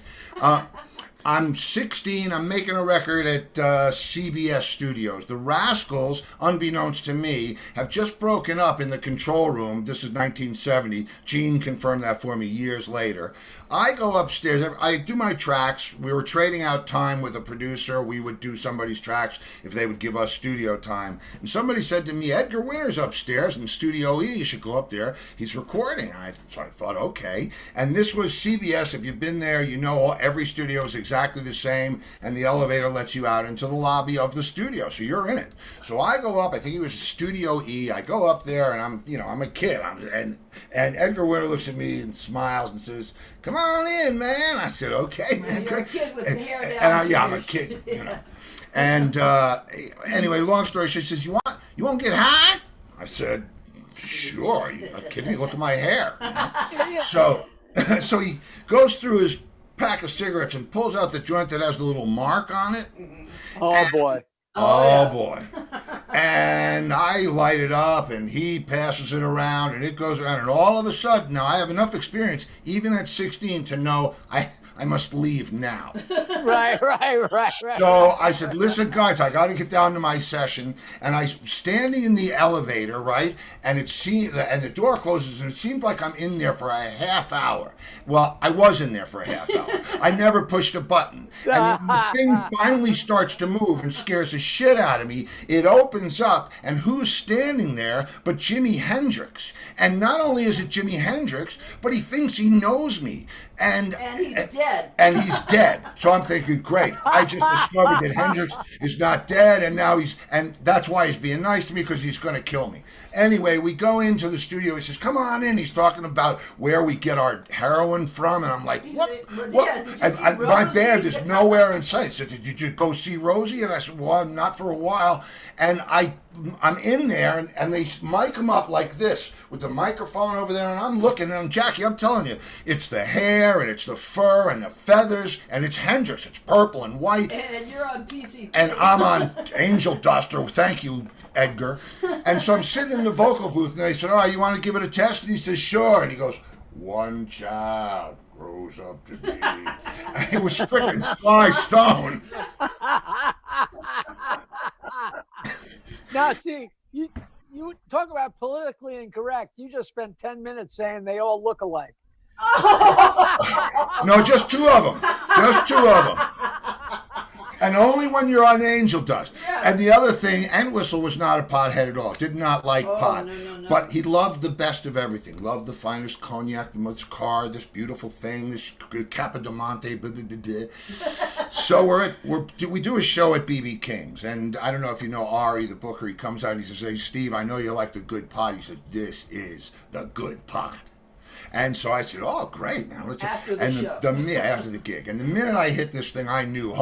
I'm 16. I'm making a record at CBS Studios. The Rascals, unbeknownst to me, have just broken up in the control room. This is 1970. Gene confirmed that for me years later. I go upstairs. I do my tracks. We were trading out time with a producer. We would do somebody's tracks if they would give us studio time. And somebody said to me, Edgar Winter's upstairs in Studio E. You should go up there. He's recording. So I thought, okay. And this was CBS. If you've been there, every studio is exactly the same. And the elevator lets you out into the lobby of the studio. So you're in it. So I go up. I think it was Studio E. I go up there and I'm a kid. And Edgar Winter looks at me and smiles and says, "Come on in, man." I said, "Okay, man." You're a kid with the hair down. I'm a kid, And anyway, long story short, she says, "You want to get high?" I said, "Sure." Are you kidding me? Look at my hair. So he goes through his pack of cigarettes and pulls out the joint that has the little mark on it. Oh boy. Oh boy. And I light it up and he passes it around and it goes around, and all of a sudden, now I have enough experience even at 16 to know I must leave now. Right. So I said, "Listen, guys, I got to get down to my session." And I'm standing in the elevator, right? And and the door closes, and it seemed like I'm in there for a half hour. Well, I was in there for a half hour. I never pushed a button. And when the thing finally starts to move and scares the shit out of me, it opens up, and who's standing there but Jimi Hendrix? And not only is it Jimi Hendrix, but he thinks he knows me. And he's dead. And he's dead. So I'm thinking, great. I just discovered that Hendrix is not dead, and that's why he's being nice to me, because he's going to kill me. Anyway, we go into the studio. He says, "Come on in." He's talking about where we get our heroin from, and I'm like, "What? Yeah, my band is nowhere in sight." He said, "Did you go see Rosie?" And I said, "Well, not for a while." And I'm in there, and they mic him up like this with the microphone over there, and I'm looking, and Jackie, I'm telling you, it's the hair, and it's the fur, and the feathers, and it's Hendrix. It's purple and white. And you're on PC. And I'm on Angel Dust, or thank you, Edgar. And so I'm sitting in the vocal booth, and they said, "All right, you want to give it a test?" And he says, "Sure." And he goes, "One child grows up to be." And it was freaking Sly Stone. Now, see, you talk about politically incorrect. You just spent 10 minutes saying they all look alike. No, just two of them. Just two of them. And only when you're on Angel Dust. Yeah. And the other thing, Entwistle was not a pothead at all. Did not like pot. No. But he loved the best of everything. Loved the finest cognac, the most car, this beautiful thing, this Capodimonte, blah, blah, blah, blah. So we do a show at BB King's. And I don't know if you know Ari, the booker. He comes out and he says, "Hey, Steve, I know you like the good pot." He says, "This is the good pot." And so I said, "Oh, great, man." After the show. After the gig. And the minute I hit this thing, I knew,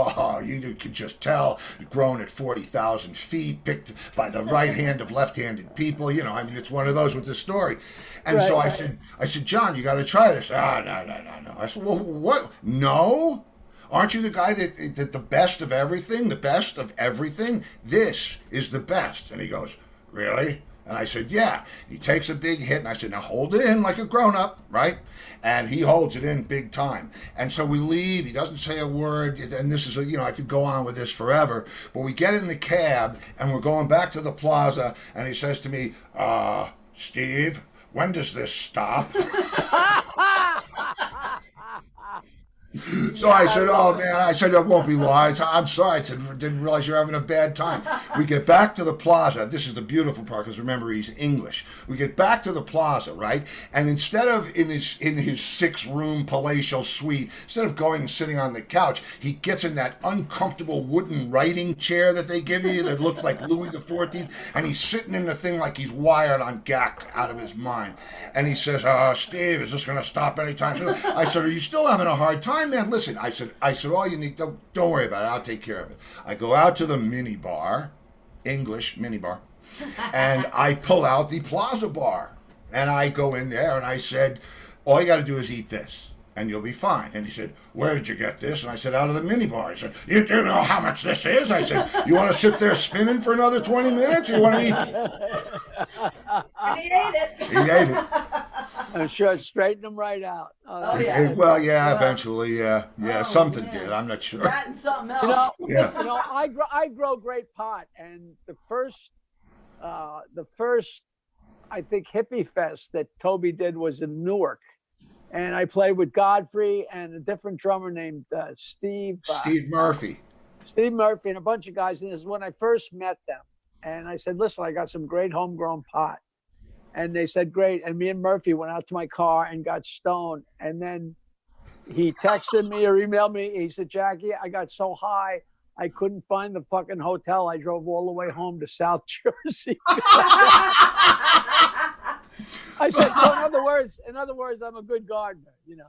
you could just tell, grown at 40,000 feet, picked by the right hand of left-handed people. It's one of those with the story. And so I said, "John, you got to try this." No. I said, "Well, what? No? Aren't you the guy that the best of everything? The best of everything? This is the best." And he goes, "Really?" And I said, "Yeah." He takes a big hit, and I said, "Now hold it in like a grown-up," right? And he holds it in big time. And so we leave. He doesn't say a word. And this is, I could go on with this forever. But we get in the cab, and we're going back to the plaza, and he says to me, "Steve, when does this stop?" So I said, oh man, I said, it won't be long. I said, I'm sorry. I said, didn't realize you're having a bad time. We get back to the plaza. This is the beautiful part because remember, he's English. We get back to the plaza, right? And instead of in his 6-room palatial suite, instead of going and sitting on the couch, he gets in that uncomfortable wooden writing chair that they give you that looks like Louis XIV, and he's sitting in the thing like he's wired on gack out of his mind. And he says, Steve, is this going to stop anytime soon? I said, are you still having a hard time, man? Listen, I said, all you need, don't worry about it. I'll take care of it. I go out to the mini bar, English mini bar, and I pull out the Plaza bar. And I go in there and I said, all you got to do is eat this and you'll be fine. And he said, where did you get this? And I said, out of the mini bar. He said, you do know how much this is? I said, you want to sit there spinning for another 20 minutes? You want to eat? And he ate it. He ate it. I'm sure it straightened him right out. Oh, yeah. Well, yeah, eventually, yeah. Something man. did. I'm not sure. That and something else. You know, Yeah. I grow great pot, and the first, I think, hippie fest that Toby did was in Newark, and I played with Godfrey and a different drummer named Steve Murphy. Steve Murphy and a bunch of guys. And this is when I first met them. And I said, listen, I got some great homegrown pot. And they said, great. And me and Murphy went out to my car and got stoned. And then he texted me or emailed me. He said, Jackie, I got so high, I couldn't find the fucking hotel. I drove all the way home to South Jersey. I said, so in other words, I'm a good gardener, you know.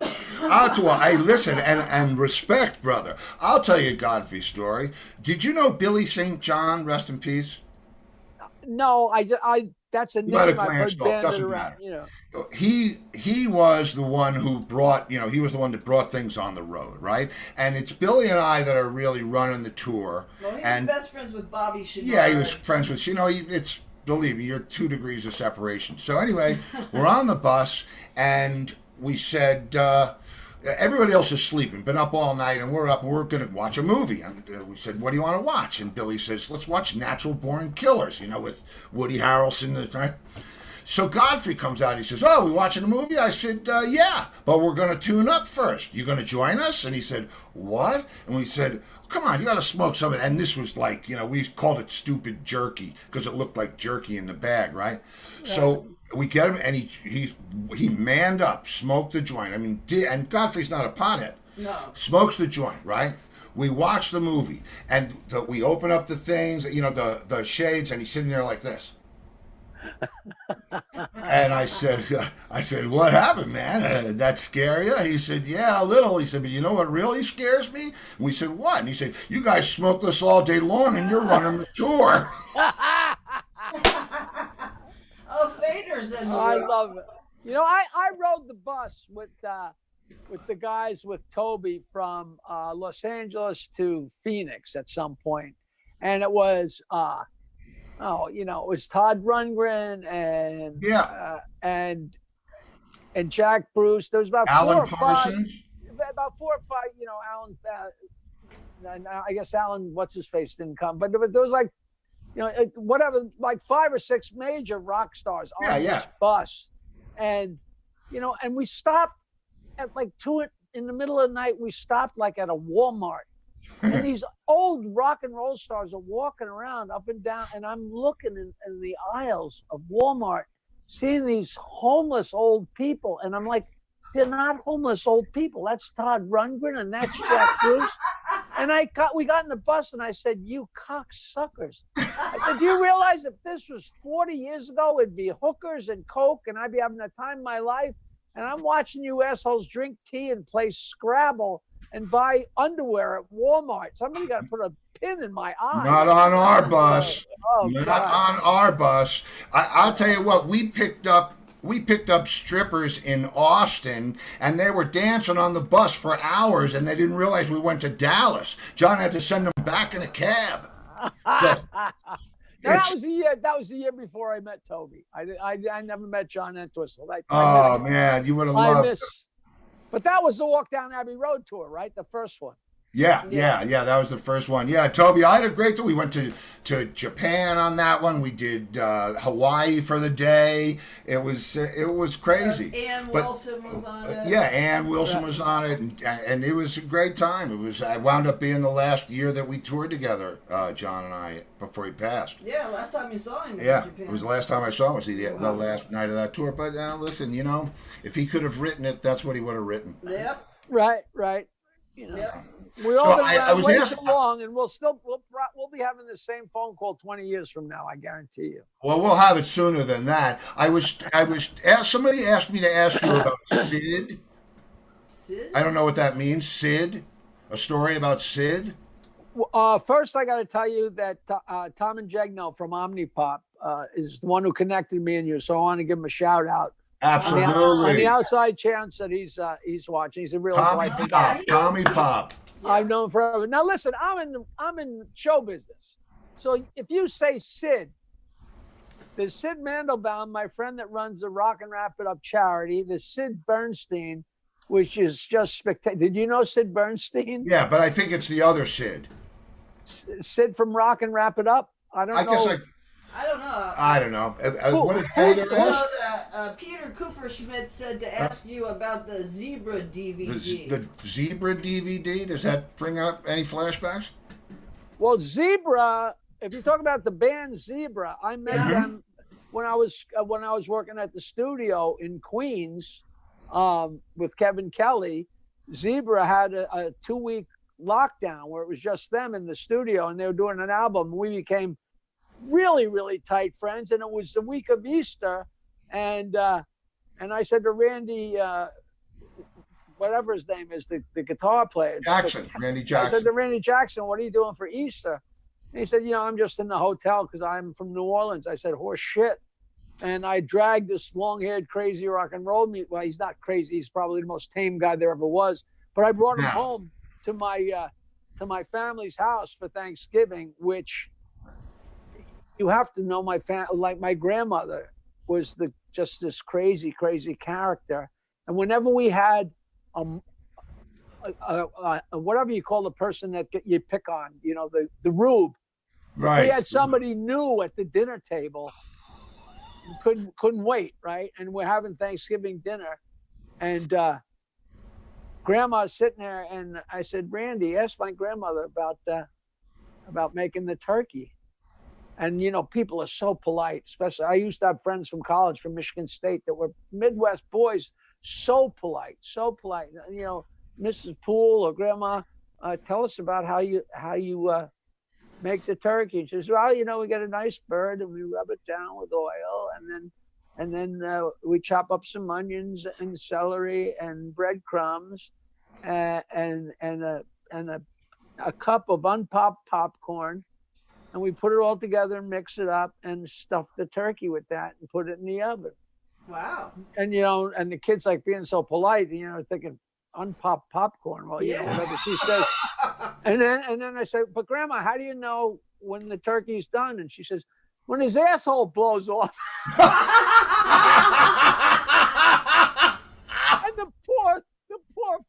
Hey, listen, and respect, brother. I'll tell you Godfrey's story. Did you know Billy St. John, rest in peace? No, that's a name might have I've glanced heard off, banded doesn't around, matter. you know. He was the one who brought, he was the one that brought things on the road, right? And it's Billy and I that are really running the tour. Well, he and was best friends with Bobby Shigard. yeah, he was friends with, it's, believe me, you're 2 degrees of separation. So anyway, we're on the bus and we said, everybody else is sleeping, been up all night, and we're up, and we're going to watch a movie. And we said, what do you want to watch? And Billy says, let's watch Natural Born Killers, with Woody Harrelson. Right? So Godfrey comes out, he says, oh, we watching a movie? I said, yeah, but we're going to tune up first. You going to join us? And he said, what? And we said, come on, you got to smoke something. And this was like, we called it stupid jerky because it looked like jerky in the bag, right? Yeah. So we get him, and he manned up, smoked the joint. I mean, and Godfrey's not a pothead. No. Smokes the joint, right? We watch the movie, and we open up the things, the shades, and he's sitting there like this. And I said, what happened, man? That scare you? He said, yeah, a little. He said, but you know what really scares me? And we said, what? And he said, you guys smoke this all day long, and you're running the tour. Oh, faders in the I love it. I rode the bus with the guys with Toby from Los Angeles to Phoenix at some point, and it was it was Todd Rundgren and Jack Bruce. There was about Alan Parsons. About 4 or 5. Alan. And I guess Alan, what's his face, didn't come, but there was like. Whatever, like 5 or 6 major rock stars on this bus. And, and we stopped at like 2 in the middle of the night. We stopped like at a Walmart. And these old rock and roll stars are walking around up and down. And I'm looking in the aisles of Walmart, seeing these homeless old people. And I'm like, they're not homeless old people. That's Todd Rundgren and that's Jack Bruce. And we got in the bus and I said, you cocksuckers. I said, do you realize if this was 40 years ago, it'd be hookers and coke and I'd be having the time of my life. And I'm watching you assholes drink tea and play Scrabble and buy underwear at Walmart. Somebody got to put a pin in my eye. Not on our bus. Not on our bus. I'll tell you what, we picked up strippers in Austin, and they were dancing on the bus for hours, and they didn't realize we went to Dallas. John had to send them back in a cab. That was the year before I met Toby. I never met John Entwistle. Man, you would have loved it. But that was the Walk Down Abbey Road tour, right? The first one. Yeah. That was the first one. Yeah, Toby, I had a great time. We went to Japan on that one. We did Hawaii for the day. It was crazy. Ann But- Wilson was on it. Yeah, Ann Wilson was on it, and it was a great time. I wound up being the last year that we toured together, John and I, before he passed. Yeah, last time you saw him was Yeah, in Japan. it was the last time I saw him. Was the last night of that tour. But listen, if he could have written it, that's what he would have written. Yep. Right. Yep. We all been I around was way asked- too long, and we'll be having the same phone call 20 years from now. I guarantee you. Well, we'll have it sooner than that. Somebody asked me to ask you about Sid. Sid? I don't know what that means. Sid, a story about Sid. First, I got to tell you that Tom and Jegno from Omnipop is the one who connected me and you. So I want to give him a shout out. On the Absolutely. outside chance that he's watching. He's a real delightful guy. Tommy Pop. I've known him forever. Now listen, I'm in show business. So if you say Sid, there's Sid Mandelbaum, my friend that runs the Rock and Wrap It Up charity. There's Sid Bernstein, which is just spectacular. Did you know Sid Bernstein? Yeah, but I think it's the other Sid. Sid from Rock and Wrap It Up. I don't know. I don't know. I don't know. What did Fader ask? Well, Peter Cooper Schmidt said to ask you about the Zebra DVD. The Zebra DVD, does that bring up any flashbacks? Well, Zebra. If you talk about the band Zebra, I met them when I was working at the studio in Queens with Kevin Kelly. Zebra had a 2-week lockdown where it was just them in the studio, and they were doing an album. We became really, really tight friends, and it was the week of Easter, and I said to Randy, whatever his name is, the guitar player, Randy I Jackson. said to Randy Jackson, what are you doing for Easter? And he said, I'm just in the hotel because I'm from New Orleans. I said, horse shit. And I dragged this long-haired, crazy rock and roll music. Well, he's not crazy. He's probably the most tame guy there ever was. But I brought him home to my family's house for Thanksgiving, which you have to know like my grandmother was just this crazy, crazy character. And whenever we had whatever you call the person that you pick on, the rube. Right. We had somebody new at the dinner table. Couldn't wait, right? And we're having Thanksgiving dinner, and Grandma's sitting there, and I said, Randy, ask my grandmother about making the turkey. And people are so polite, especially I used to have friends from college from Michigan State that were Midwest boys, so polite. Mrs. Poole or Grandma, tell us about how you make the turkey. She says, well, we get a nice bird and we rub it down with oil, and then we chop up some onions and celery and breadcrumbs, and a cup of unpopped popcorn, and we put it all together and mix it up and stuff the turkey with that and put it in the oven. Wow. And and the kids like being so polite, thinking unpopped popcorn. Well, whatever she says. And then I say, but Grandma, how do you know when the turkey's done? And she says, when his asshole blows off. And the poor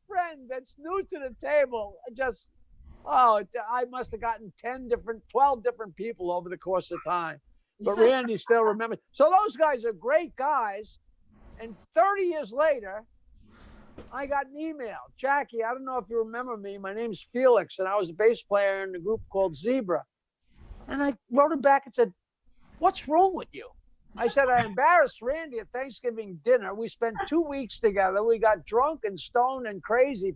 friend that's new to the table just, I must have gotten 12 different people over the course of time. But Randy still remembers. So those guys are great guys. And 30 years later, I got an email. Jackie, I don't know if you remember me. My name's Felix, and I was a bass player in a group called Zebra. And I wrote him back and said, what's wrong with you? I said, I embarrassed Randy at Thanksgiving dinner. We spent 2 weeks together. We got drunk and stoned and crazy.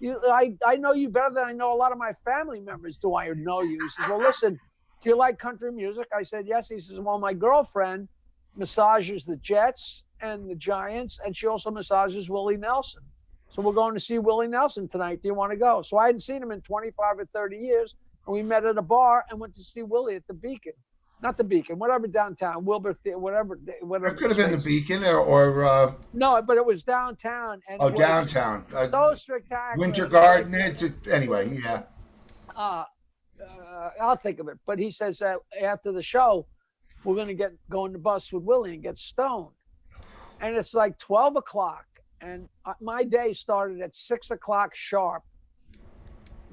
I know you better than I know a lot of my family members. Do I know you? He says, well, listen, do you like country music? I said, yes. He says, well, my girlfriend massages the Jets and the Giants, and she also massages Willie Nelson. So we're going to see Willie Nelson tonight. Do you want to go? So I hadn't seen him in 25 or 30 years, and we met at a bar and went to see Willie at the Beacon. Not the Beacon, whatever downtown, Wilbur, whatever. It could have been the Beacon or no, but it was downtown. And downtown. So spectacular. Winter Garden. Anyway, yeah. I'll think of it. But he says after the show, we're going to go on the bus with Willie and get stoned. And it's like 12 o'clock. And my day started at 6 o'clock sharp.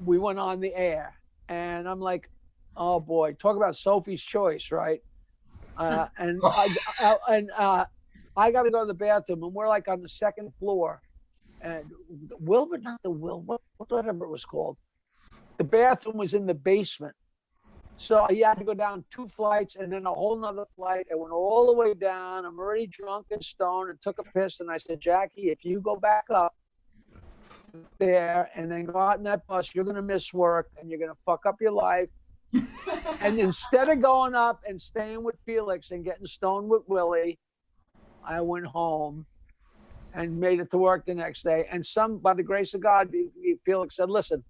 we went on the air, and I'm like, oh boy, talk about Sophie's Choice, right? And I got to go to the bathroom, and we're like on the second floor, and Wilbur, not the Will, whatever it was called. The bathroom was in the basement. So you had to go down 2 flights and then a whole nother flight. I went all the way down. I'm already drunk and stoned and took a piss. And I said, Jackie, if you go back up there and then go out in that bus, you're going to miss work and you're going to fuck up your life. And instead of going up and staying with Felix and getting stoned with Willie, I went home and made it to work the next day. And by the grace of God, Felix said, listen,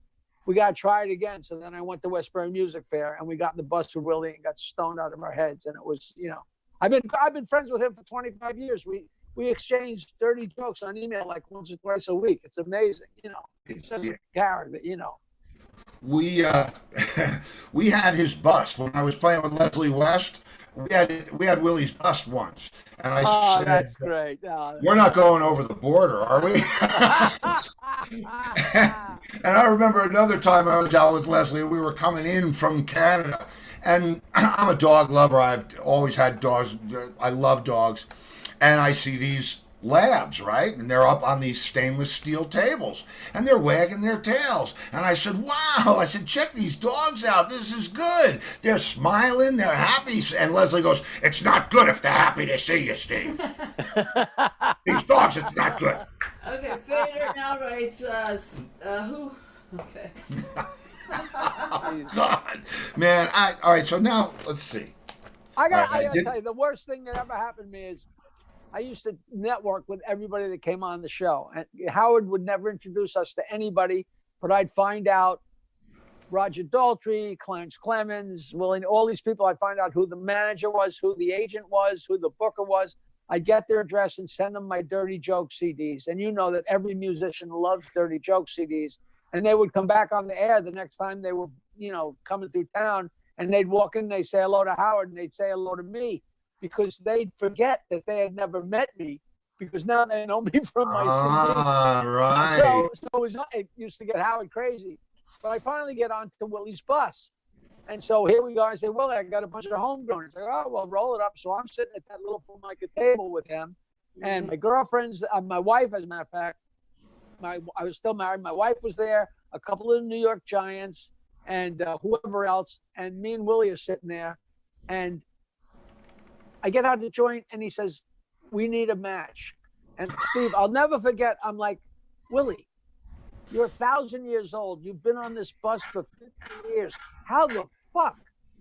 we got to try it again. So then I went to Westbury Music Fair and we got in the bus with Willie and got stoned out of our heads. And it was, I've been friends with him for 25 years. We exchanged dirty jokes on email like once or twice a week. It's amazing. He's such a character, We we had his bust when I was playing with Leslie West. We had Willie's bust once, and I said, that's great. We're not going over the border, are we? And I remember another time I was out with Leslie. We were coming in from Canada, and I'm a dog lover. I've always had dogs. I love dogs, and I see these labs, right? And they're up on these stainless steel tables and they're wagging their tails. And I said, wow, I said, check these dogs out. This is good. They're smiling. They're happy. And Leslie goes, it's not good if they're happy to see you, Steve. These dogs, it's not good. Okay, Fader now writes, who? Okay. God, man. All right, so now let's see. I gotta tell you, the worst thing that ever happened to me is I used to network with everybody that came on the show. And Howard would never introduce us to anybody, but I'd find out Roger Daltrey, Clarence Clemens, Willie, all these people. I'd find out who the manager was, who the agent was, who the booker was. I'd get their address and send them my Dirty Joke CDs. And you know that every musician loves Dirty Joke CDs. And they would come back on the air the next time they were, coming through town. And they'd walk in, they'd say hello to Howard, and they'd say hello to me. Because they'd forget that they had never met me, because now they know me from my CD. Right. So it used to get Howard crazy. But I finally get onto Willie's bus. And so here we go. I say, Willie, I got a bunch of homegrown. He's like, oh, well, roll it up. So I'm sitting at that little Formica table with him. And my girlfriend's, my wife, as a matter of fact, I was still married. My wife was there, a couple of the New York Giants, and whoever else. And me and Willie are sitting there. And I get out the joint and he says, we need a match. And Steve, I'll never forget. I'm like, Willie, you're 1,000 years old. You've been on this bus for 50 years. How the fuck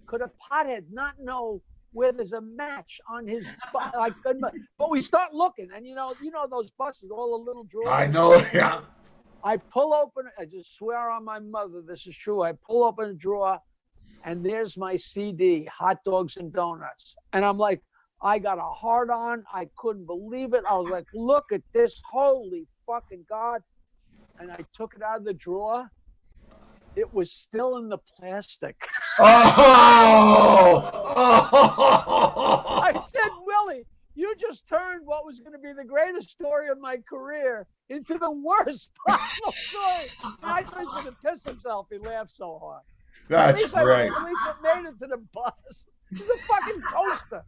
could a pothead not know where there's a match on his bus? But we start looking and you know those buses, all the little drawers. I know, yeah. I pull open, I just swear on my mother, this is true. I pull open a drawer and there's my CD, Hot Dogs and Donuts. And I'm like, I got a hard on. I couldn't believe it. I was like, look at this. Holy fucking God. And I took it out of the drawer. It was still in the plastic. Oh! I said, Willie, you just turned what was going to be the greatest story of my career into the worst possible story. And I thought he was going to piss himself. He laughed so hard. That's great. At least it made it to the bus. It's a fucking coaster.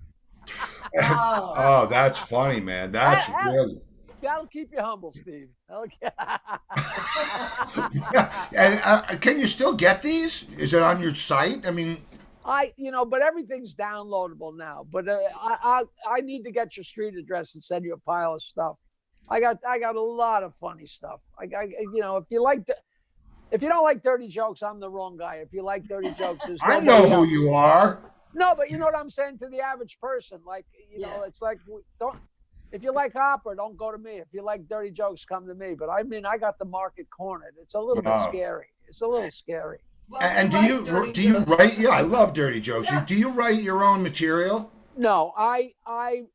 Oh, that's funny, man. That's really. That'll keep you humble, Steve. And can you still get these? Is it on your site? I mean, but everything's downloadable now. But I need to get your street address and send you a pile of stuff. I got a lot of funny stuff. If you don't like dirty jokes, I'm the wrong guy. If you like dirty jokes, I know who you are. No, but you know what I'm saying to the average person. Like, it's like, if you like opera, don't go to me. If you like dirty jokes, come to me. But I got the market cornered. It's a little bit scary. It's a little scary. Well, And do you write? Yeah, I love dirty jokes. Yeah. Do you write your own material? No, I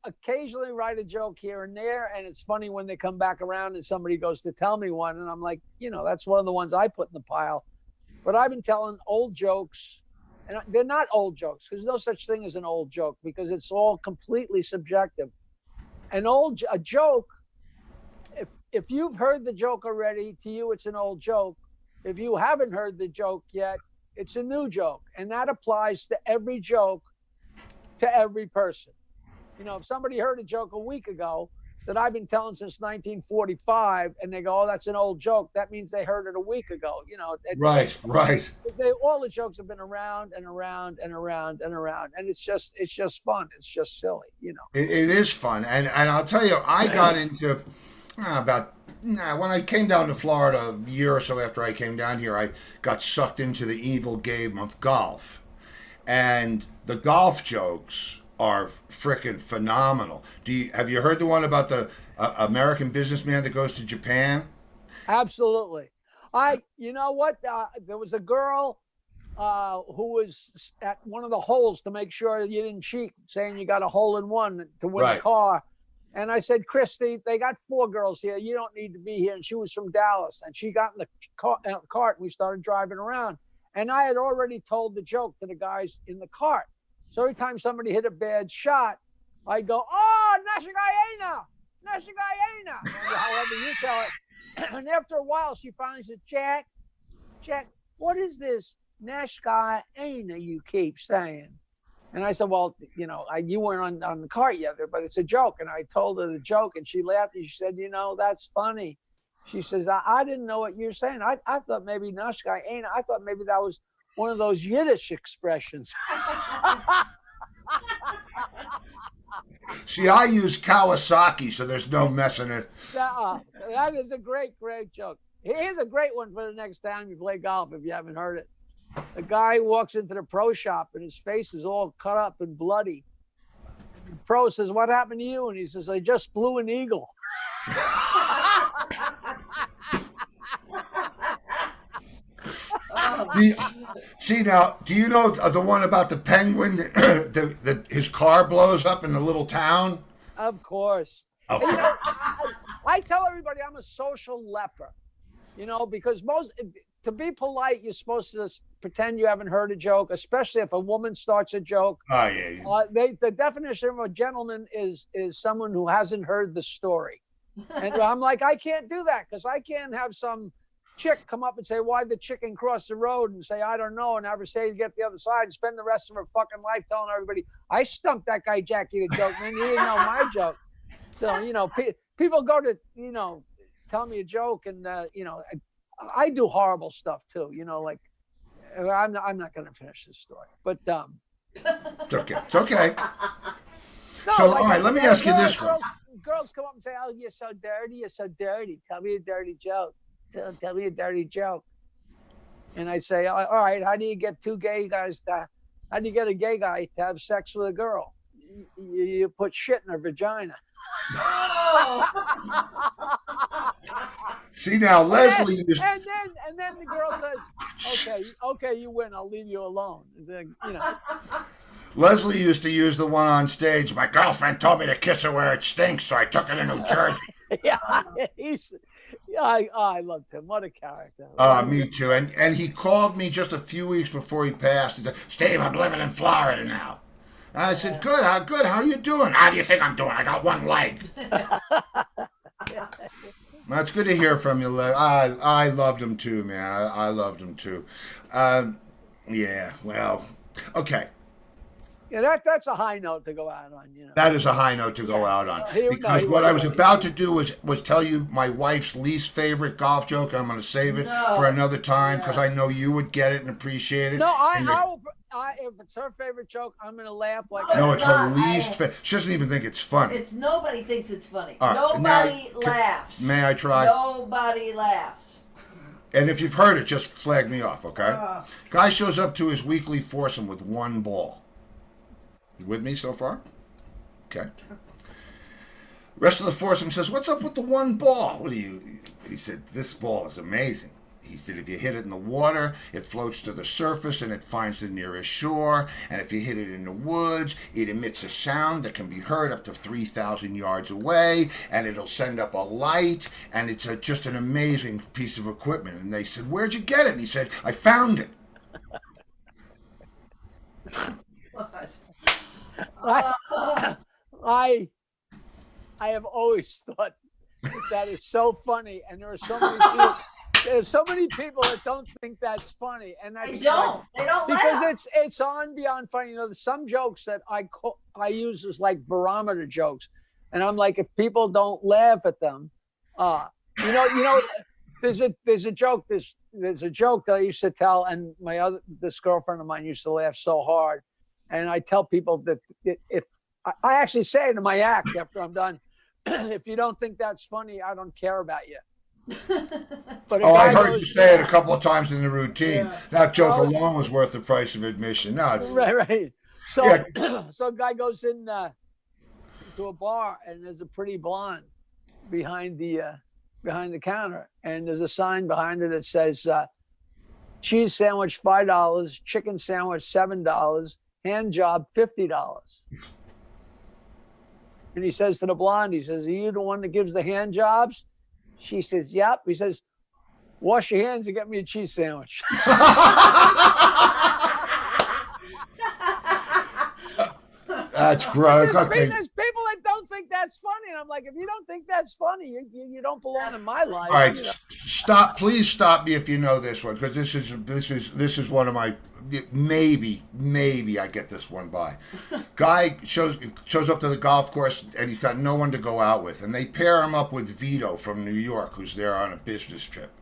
occasionally write a joke here and there, and it's funny when they come back around and somebody goes to tell me one, and I'm like, that's one of the ones I put in the pile. But I've been telling old jokes, and they're not old jokes, because there's no such thing as an old joke, because it's all completely subjective. A joke, if you've heard the joke already, to you it's an old joke. If you haven't heard the joke yet, it's a new joke. And that applies to every joke, to every person. You know, if somebody heard a joke a week ago that I've been telling since 1945, and they go, "Oh, that's an old joke," that means they heard it a week ago. You know, Right. all the jokes have been around and around and around and around, and it's just fun. It's just silly, you know. It is fun, and I'll tell you, I got into when I came down to Florida a year or so after I came down here, I got sucked into the evil game of golf, and the golf jokes are freaking phenomenal. Have you heard the one about the American businessman that goes to Japan? Absolutely. You know what? There was a girl who was at one of the holes to make sure you didn't cheat, saying you got a hole in one to win a car. And I said, "Christy, they got 4 girls here. You don't need to be here." And she was from Dallas. And she got in the cart, and we started driving around. And I had already told the joke to the guys in the cart. So every time somebody hit a bad shot, I'd go, "Oh, Nashigayena, Nashigayena," however you tell it. And after a while, she finally said, Jack, what is this Nashigayena you keep saying? And I said, "Well, you know, you weren't on the cart yet, but it's a joke." And I told her the joke, and she laughed, and she said, "You know, that's funny." She says, I didn't know what you're saying. I thought maybe Nashigayena, I thought maybe that was one of those Yiddish expressions." See, I use Kawasaki, so there's no messing it. That is a great joke. Here's a great one for the next time you play golf, if you haven't heard it. A guy walks into the pro shop, and his face is all cut up and bloody. The pro says, "What happened to you?" And he says, "I just blew an eagle." See now, do you know the one about the penguin that his car blows up in the little town? Of course. Oh. You know, I tell everybody I'm a social leper, you know, because to be polite, you're supposed to pretend you haven't heard a joke, especially if a woman starts a joke. Oh, yeah. The definition of a gentleman is someone who hasn't heard the story. And I'm like, I can't do that, because I can't have some chick come up and say, "Why'd the chicken cross the road?" and say, "I don't know," and have her say to get the other side and spend the rest of her fucking life telling everybody, "I stumped that guy Jackie the joke, man. You didn't know my joke." So, you know, people go to, you know, tell me a joke, and, you know, I do horrible stuff too, you know, like, I'm not going to finish this story, but It's okay. It's okay. no, So, like, all right, let me ask you this one. Girls come up and say, "Oh, you're so dirty. Tell me a dirty joke. Tell me a dirty joke." And I say, "All right, how do you get a gay guy to have sex with a girl? You put shit in her vagina." See now, Leslie is. And then the girl says, "Okay, you win. I'll leave you alone." And then, you know. Leslie used to use the one on stage. "My girlfriend told me to kiss her where it stinks, so I took her to New Jersey." Yeah, I loved him. What a character. Me too. And he called me just a few weeks before he passed. He said, "Steve, I'm living in Florida now." I said, "Good. How you doing?" "How do you think I'm doing? I got one leg." That's good to hear from you, Les. I loved him too, man. I loved him too. Yeah. Well. Okay. Yeah, that's a high note to go out on, you know. That is a high note to go out on. Because what I was about to do was tell you my wife's least favorite golf joke. I'm going to save it for another time, because I know you would get it and appreciate it. No, if it's her favorite joke, I'm going to laugh like No, it's her least favorite. She doesn't even think it's funny. Nobody thinks it's funny. All right, Nobody laughs. May I try? Nobody laughs. And if you've heard it, just flag me off, okay? Guy shows up to his weekly foursome with one ball. You with me so far? Okay. Rest of the foursome says, "What's up with the one ball?" He said, "This ball is amazing." He said, "If you hit it in the water, it floats to the surface and it finds the nearest shore. And if you hit it in the woods, it emits a sound that can be heard up to 3,000 yards away. And it'll send up a light. And it's just an amazing piece of equipment." And they said, "Where'd you get it?" And he said, "I found it." What? I have always thought that is so funny, and there are so many people. There's so many people that don't think that's funny, and that's They don't. They don't because laugh. it's on beyond funny. You know, there's some jokes that I use as like barometer jokes, and I'm like, if people don't laugh at them, you know, there's a joke that I used to tell, and this girlfriend of mine used to laugh so hard, and I tell people that if I actually say it in my act after I'm done, if you don't think that's funny, I don't care about you. But I heard you say it a couple of times in the routine. Yeah. That joke alone was worth the price of admission. No, it's right. So, Yeah. so a guy goes in to a bar, and there's a pretty blonde behind the counter, and there's a sign behind her that says cheese sandwich $5, chicken sandwich $7, hand job $50. And he says to the blonde, he says, "Are you the one that gives the hand jobs?" She says, "Yep." He says, "Wash your hands and get me a cheese sandwich." That's great. There's people that don't think that's funny, and I'm like, if you don't think that's funny, you don't belong in my life. All right, you know? stop. Please stop me if you know this one, because this is one of my maybe I get this one by. Guy shows up to the golf course, and he's got no one to go out with, and they pair him up with Vito from New York, who's there on a business trip.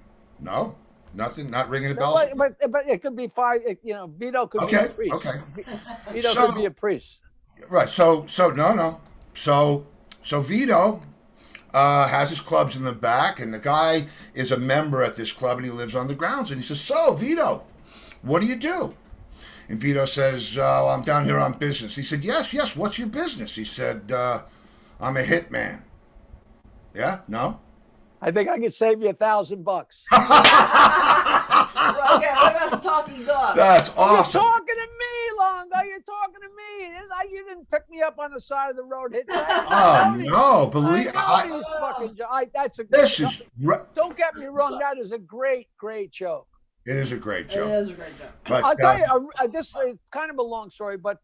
No, nothing, not ringing a bell. But it could be five. You know, Vito could be a priest. Okay. Vito So- could be a priest. Right. So no. So Vito has his clubs in the back, and the guy is a member at this club, and he lives on the grounds. And he says, "So, Vito, what do you do?" And Vito says, "Well, I'm down here on business." He said, Yes. What's your business?" He said, "I'm a hitman." Yeah? No? I think I could save you $1,000. Okay, what about the talking dog? That's You're awesome. talking to me, Longo. You're talking to me. You didn't pick me up on the side of the road. Hit that. Oh no! Believe I know these fucking that's a. this is Don't get me wrong. That is a great joke. it is a great It joke. is a great joke. But I'll tell you, this is kind of a long story, but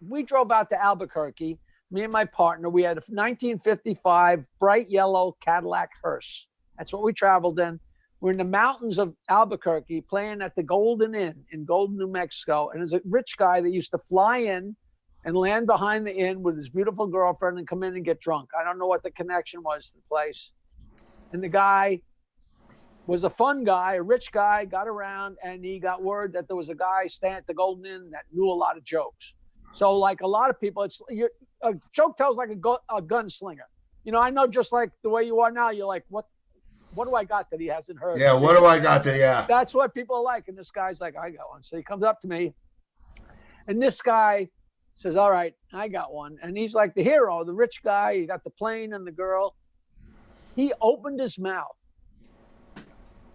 we drove out to Albuquerque, me and my partner. We had a 1955 bright yellow Cadillac hearse. That's what we traveled in. We're in the mountains of Albuquerque playing at the Golden Inn in Golden, New Mexico. And there's a rich guy that used to fly in and land behind the inn with his beautiful girlfriend and come in and get drunk. I don't know what the connection was to the place. And the guy was a fun guy, a rich guy, got around, and he got word that there was a guy staying at the Golden Inn that knew a lot of jokes. So like a lot of people, a joke tells like a gunslinger. You know, I know just like the way you are now, you're like, what do I got that he hasn't heard? yeah, what do I got there? Yeah. That's what people are like. And this guy's like, I got one. So he comes up to me, and this guy says, all right, I got one. And he's like the hero, the rich guy. He got the plane and the girl. He opened his mouth,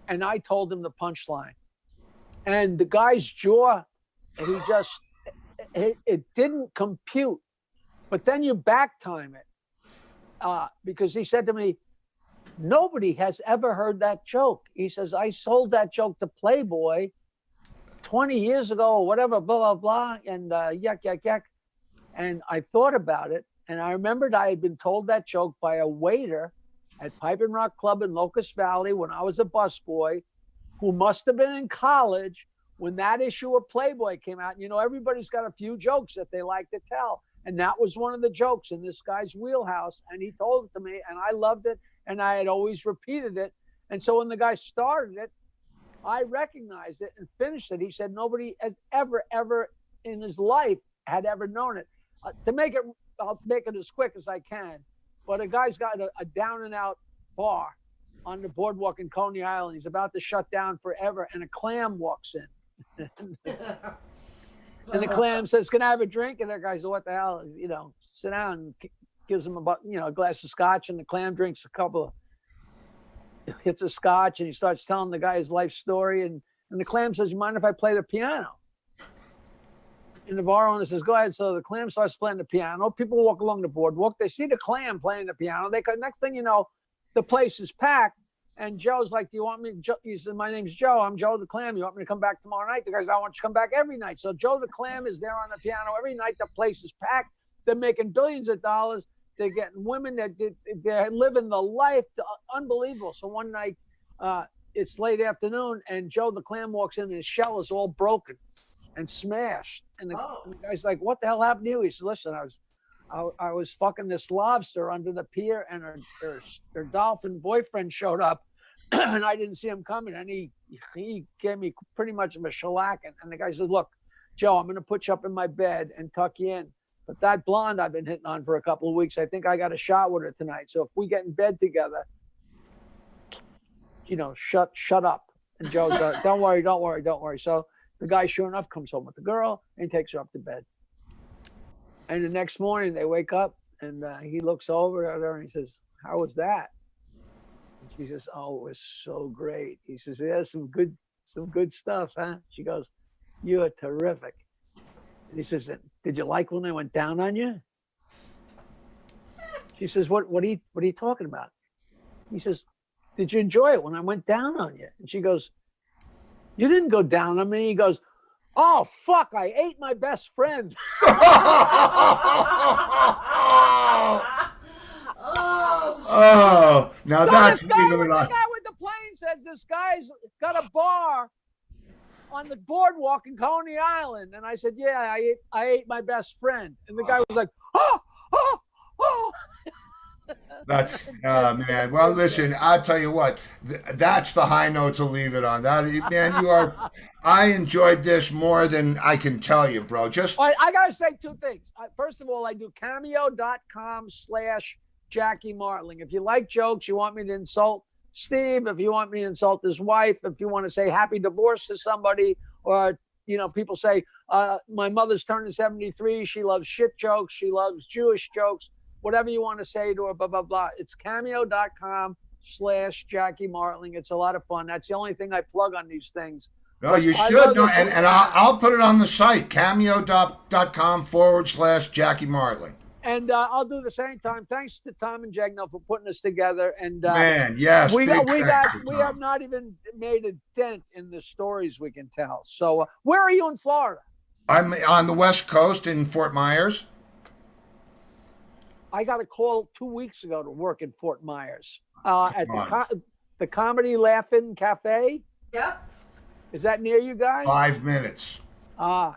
and I told him the punchline. And the guy's jaw, he just, it didn't compute. But then you back time it because he said to me, nobody has ever heard that joke. He says, I sold that joke to Playboy 20 years ago or whatever, blah, blah, blah, and yuck. And I thought about it, and I remembered I had been told that joke by a waiter at Pipe and Rock Club in Locust Valley when I was a busboy, who must have been in college when that issue of Playboy came out. You know, everybody's got a few jokes that they like to tell. And that was one of the jokes in this guy's wheelhouse. And he told it to me, and I loved it. And I had always repeated it. And so when the guy started it, I recognized it and finished it. He said nobody has ever in his life had ever known it. I'll make it as quick as I can. But a guy's got a down and out bar on the boardwalk in Coney Island. He's about to shut down forever. And a clam walks in. And the clam says, can I have a drink? And that guy says, what the hell? You know, sit down, and gives him a glass of scotch, and the clam drinks hits a scotch, and he starts telling the guy his life story. And the clam says, you mind if I play the piano? And the bar owner says, go ahead. So the clam starts playing the piano. People walk along the boardwalk. They see the clam playing the piano. Next thing you know, the place is packed. And Joe's like, do you want me? He says, my name's Joe. I'm Joe the Clam. You want me to come back tomorrow night? The guy says, I want you to come back every night. So Joe the Clam is there on the piano every night. The place is packed. They're making billions of dollars. They're getting women they're living the life. Unbelievable. So one night it's late afternoon, and Joe the Clam walks in, and his shell is all broken and smashed. And the guy's like, "What the hell happened to you?" He says, "Listen, I was fucking this lobster under the pier, and her dolphin boyfriend showed up, and I didn't see him coming, and he gave me pretty much of a shellacking." And the guy said, "Look, Joe, I'm going to put you up in my bed and tuck you in. But that blonde I've been hitting on for a couple of weeks, I think I got a shot with her tonight. So if we get in bed together, shut up." And Joe's like, don't worry. So the guy, sure enough, comes home with the girl and takes her up to bed. And the next morning they wake up, and he looks over at her and he says, "How was that?" And she says, "Oh, it was so great." He says, "Yeah, some good stuff, huh?" She goes, "You're terrific." And he says, "Did you like when I went down on you?" She says, What are you talking about?" He says, "Did you enjoy it when I went down on you?" And she goes, "You didn't go down on me." He goes, "Oh, fuck, I ate my best friend." Oh, now So that's the guy even with not. the plane says this guy's got a bar on the boardwalk in Coney Island. And I said, "Yeah, I ate my best friend." And the guy was like, "Oh, oh, oh." That's man. Well, listen, I'll tell you what. That's the high note to leave it on. That man, you are. I enjoyed this more than I can tell you, bro. Just I gotta say two things. First of all, I do cameo.com/Jackie Martling. If you like jokes, you want me to insult Steve, if you want me to insult his wife, if you want to say happy divorce to somebody, or people say my mother's turning 73, she loves shit jokes, she loves Jewish jokes, whatever you want to say to her, blah blah blah. It's cameo.com/Jackie Martling. It's a lot of fun. That's the only thing I plug on these things. no, you should. No, and I'll put it on the site, cameo.com/Jackie Martling. And I'll do the same time. Thanks to Tom and Jagno for putting us together. And Man, yes, we big thank you, have Tom. not even made a dent in the stories we can tell. So where are you in Florida? I'm on the West Coast in Fort Myers. I got a call 2 weeks ago to work in Fort Myers at the Comedy Laugh-In Cafe. Yep. Is that near you guys? 5 minutes. Well,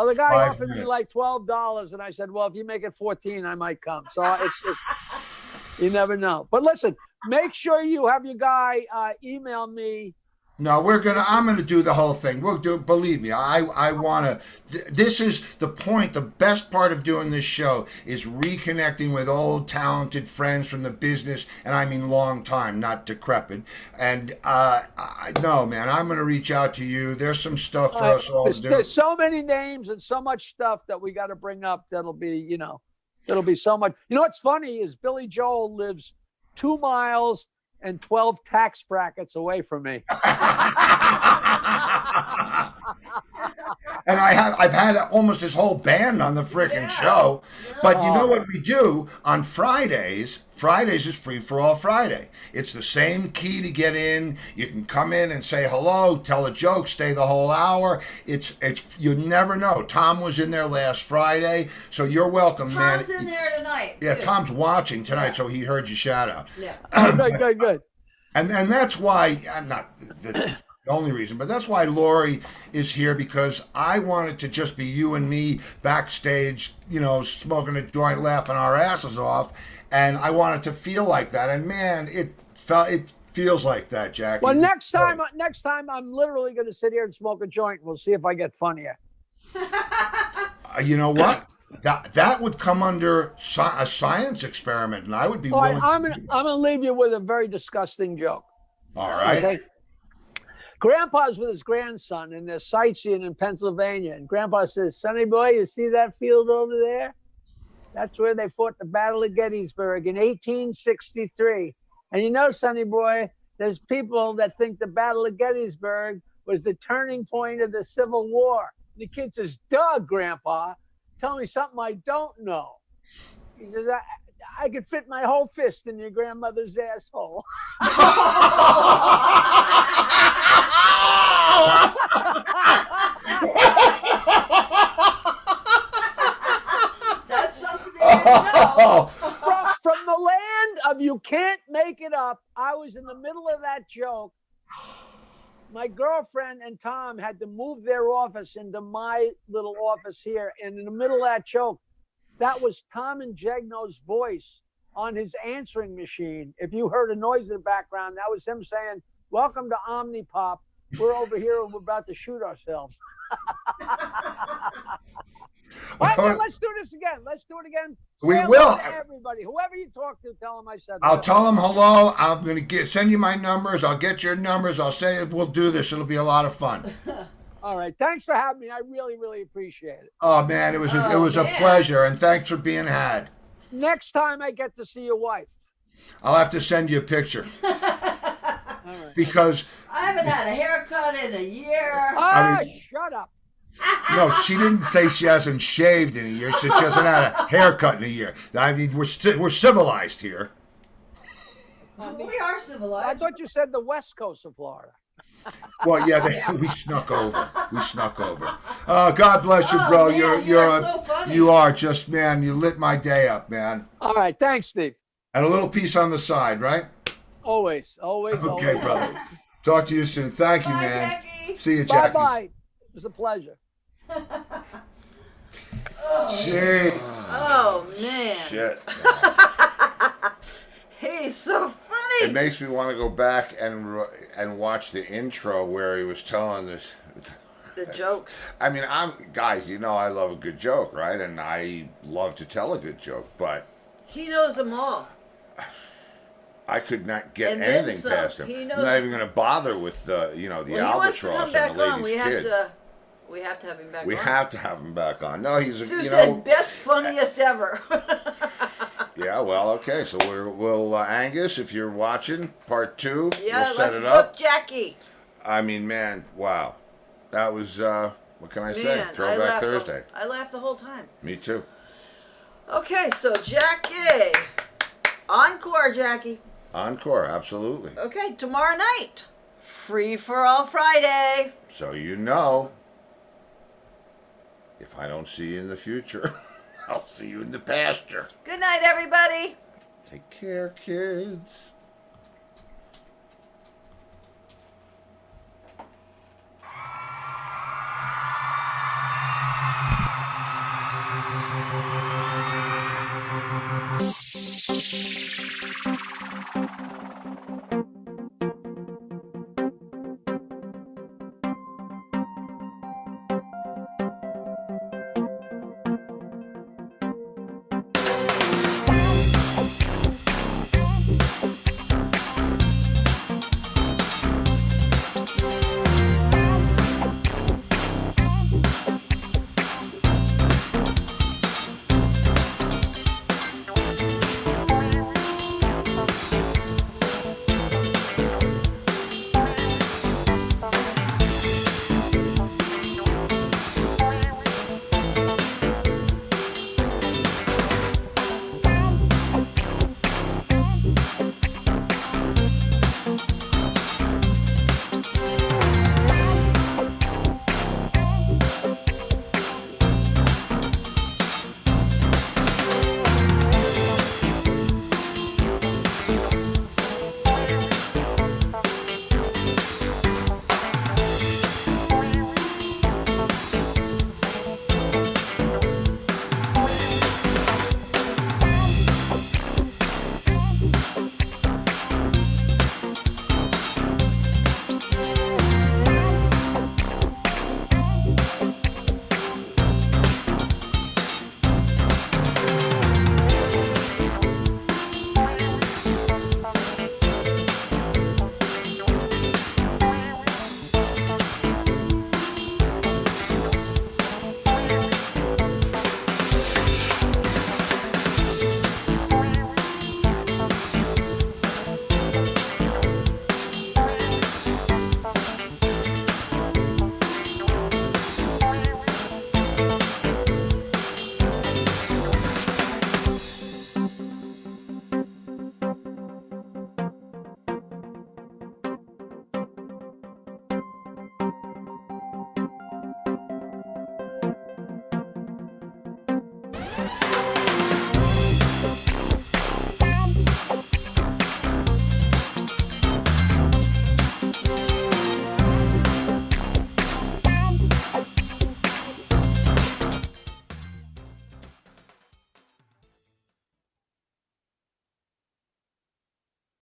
the guy 5 offered me minutes. like $12, and I said, "Well, if you make it 14, I might come." So it's you never know. But listen, make sure you have your guy email me. No, I'm gonna do the whole thing. We'll do. Believe me, I wanna. This is the point. The best part of doing this show is reconnecting with old talented friends from the business, and I mean long time, not decrepit. And no, man, I'm gonna reach out to you. There's some stuff for us all to do. There's so many names and so much stuff that we got to bring up. That'll be so much. What's funny is Billy Joel lives 2 miles and 12 tax brackets away from me. And I've had almost his whole band on the frickin' show. But you know what we do on Fridays? Fridays is Free for All Friday. It's the same key to get in. You can come in and say hello, tell a joke, stay the whole hour. It's you never know. Tom was in there last Friday, so you're welcome, man. Tom's in there tonight. Yeah, too. Tom's watching tonight, so he heard you shout out. Yeah. Good. And that's why I'm not the only reason, but that's why Laurie is here, because I wanted to just be you and me backstage, smoking a joint, laughing our asses off, and I wanted to feel like that. And man, it feels like that, Jackie. Well, next time I'm literally going to sit here and smoke a joint. We'll see if I get funnier. You know what? That would come under a science experiment, and I would be All right, willing. I'm gonna leave you with a very disgusting joke. All right. Okay. Grandpa's with his grandson, and they're sightseeing in Pennsylvania. And Grandpa says, "Sonny boy, you see that field over there? That's where they fought the Battle of Gettysburg in 1863. And Sonny boy, there's people that think the Battle of Gettysburg was the turning point of the Civil War." The kid says, "Duh, Grandpa. Tell me something I don't know." He says, I could fit my whole fist in your grandmother's asshole. That's something to know. From the land end of You Can't Make It Up, I was in the middle of that joke. My girlfriend and Tom had to move their office into my little office here. And in the middle of that joke, that was Tom and Jegno's voice on his answering machine. If you heard a noise in the background, that was him saying, "Welcome to Omnipop. We're over here and we're about to shoot ourselves." All right, then let's do this again. Let's do it again. We Say will. hello to everybody. Whoever you talk to, tell them I said I'll hello. tell them hello. I'm going to send you my numbers. I'll get your numbers. I'll say we'll do this. It'll be a lot of fun. All right. Thanks for having me. I really, really appreciate it. Oh, man, it was a pleasure, and thanks for being had. Next time I get to see your wife. I'll have to send you a picture. All right. Because, I haven't had a haircut in a year. Shut up. no, she didn't say she hasn't shaved in a year. She said she hasn't had a haircut in a year. I mean, we're civilized here. We are I civilized. thought you said the west coast of Florida. Well, yeah, we snuck over. God bless you, bro. Man, you are so funny. You are just, man, you lit my day up, man. All right. Thanks, Steve. And a little piece on the side, right? Always. Okay, always, brother. always. Talk to you soon. Thank you, Bye, man. Jackie. See you, Jackie. Bye-bye. It was a pleasure. See. Oh, man. Shit. He's so It funny. makes me want to go back and watch the intro where he was telling this. The jokes. I mean, guys, you know I love a good joke, right? And I love to tell a good joke, but He knows them all. I could not get And then anything some. past him. He I'm knows- not even going to bother with the, the Well, he wants to come albatross back and the on. lady's We have kid. to. We have to have him back We on. have to have him back on. No, he's Sue you said know. best, funniest ever. Yeah, well, okay. So we'll Angus, if you're watching, part 2. Yeah, we'll set let's it book up. Jackie. I mean, man, wow, that was what can I say? Man, Throwback Thursday. I laughed the whole time. Me too. Okay, so Jackie. Encore, Jackie. Encore, absolutely. Okay, tomorrow night. Free for all Friday. So you know, if I don't see you in the future, I'll see you in the pasture. Good night, everybody. Take care, kids.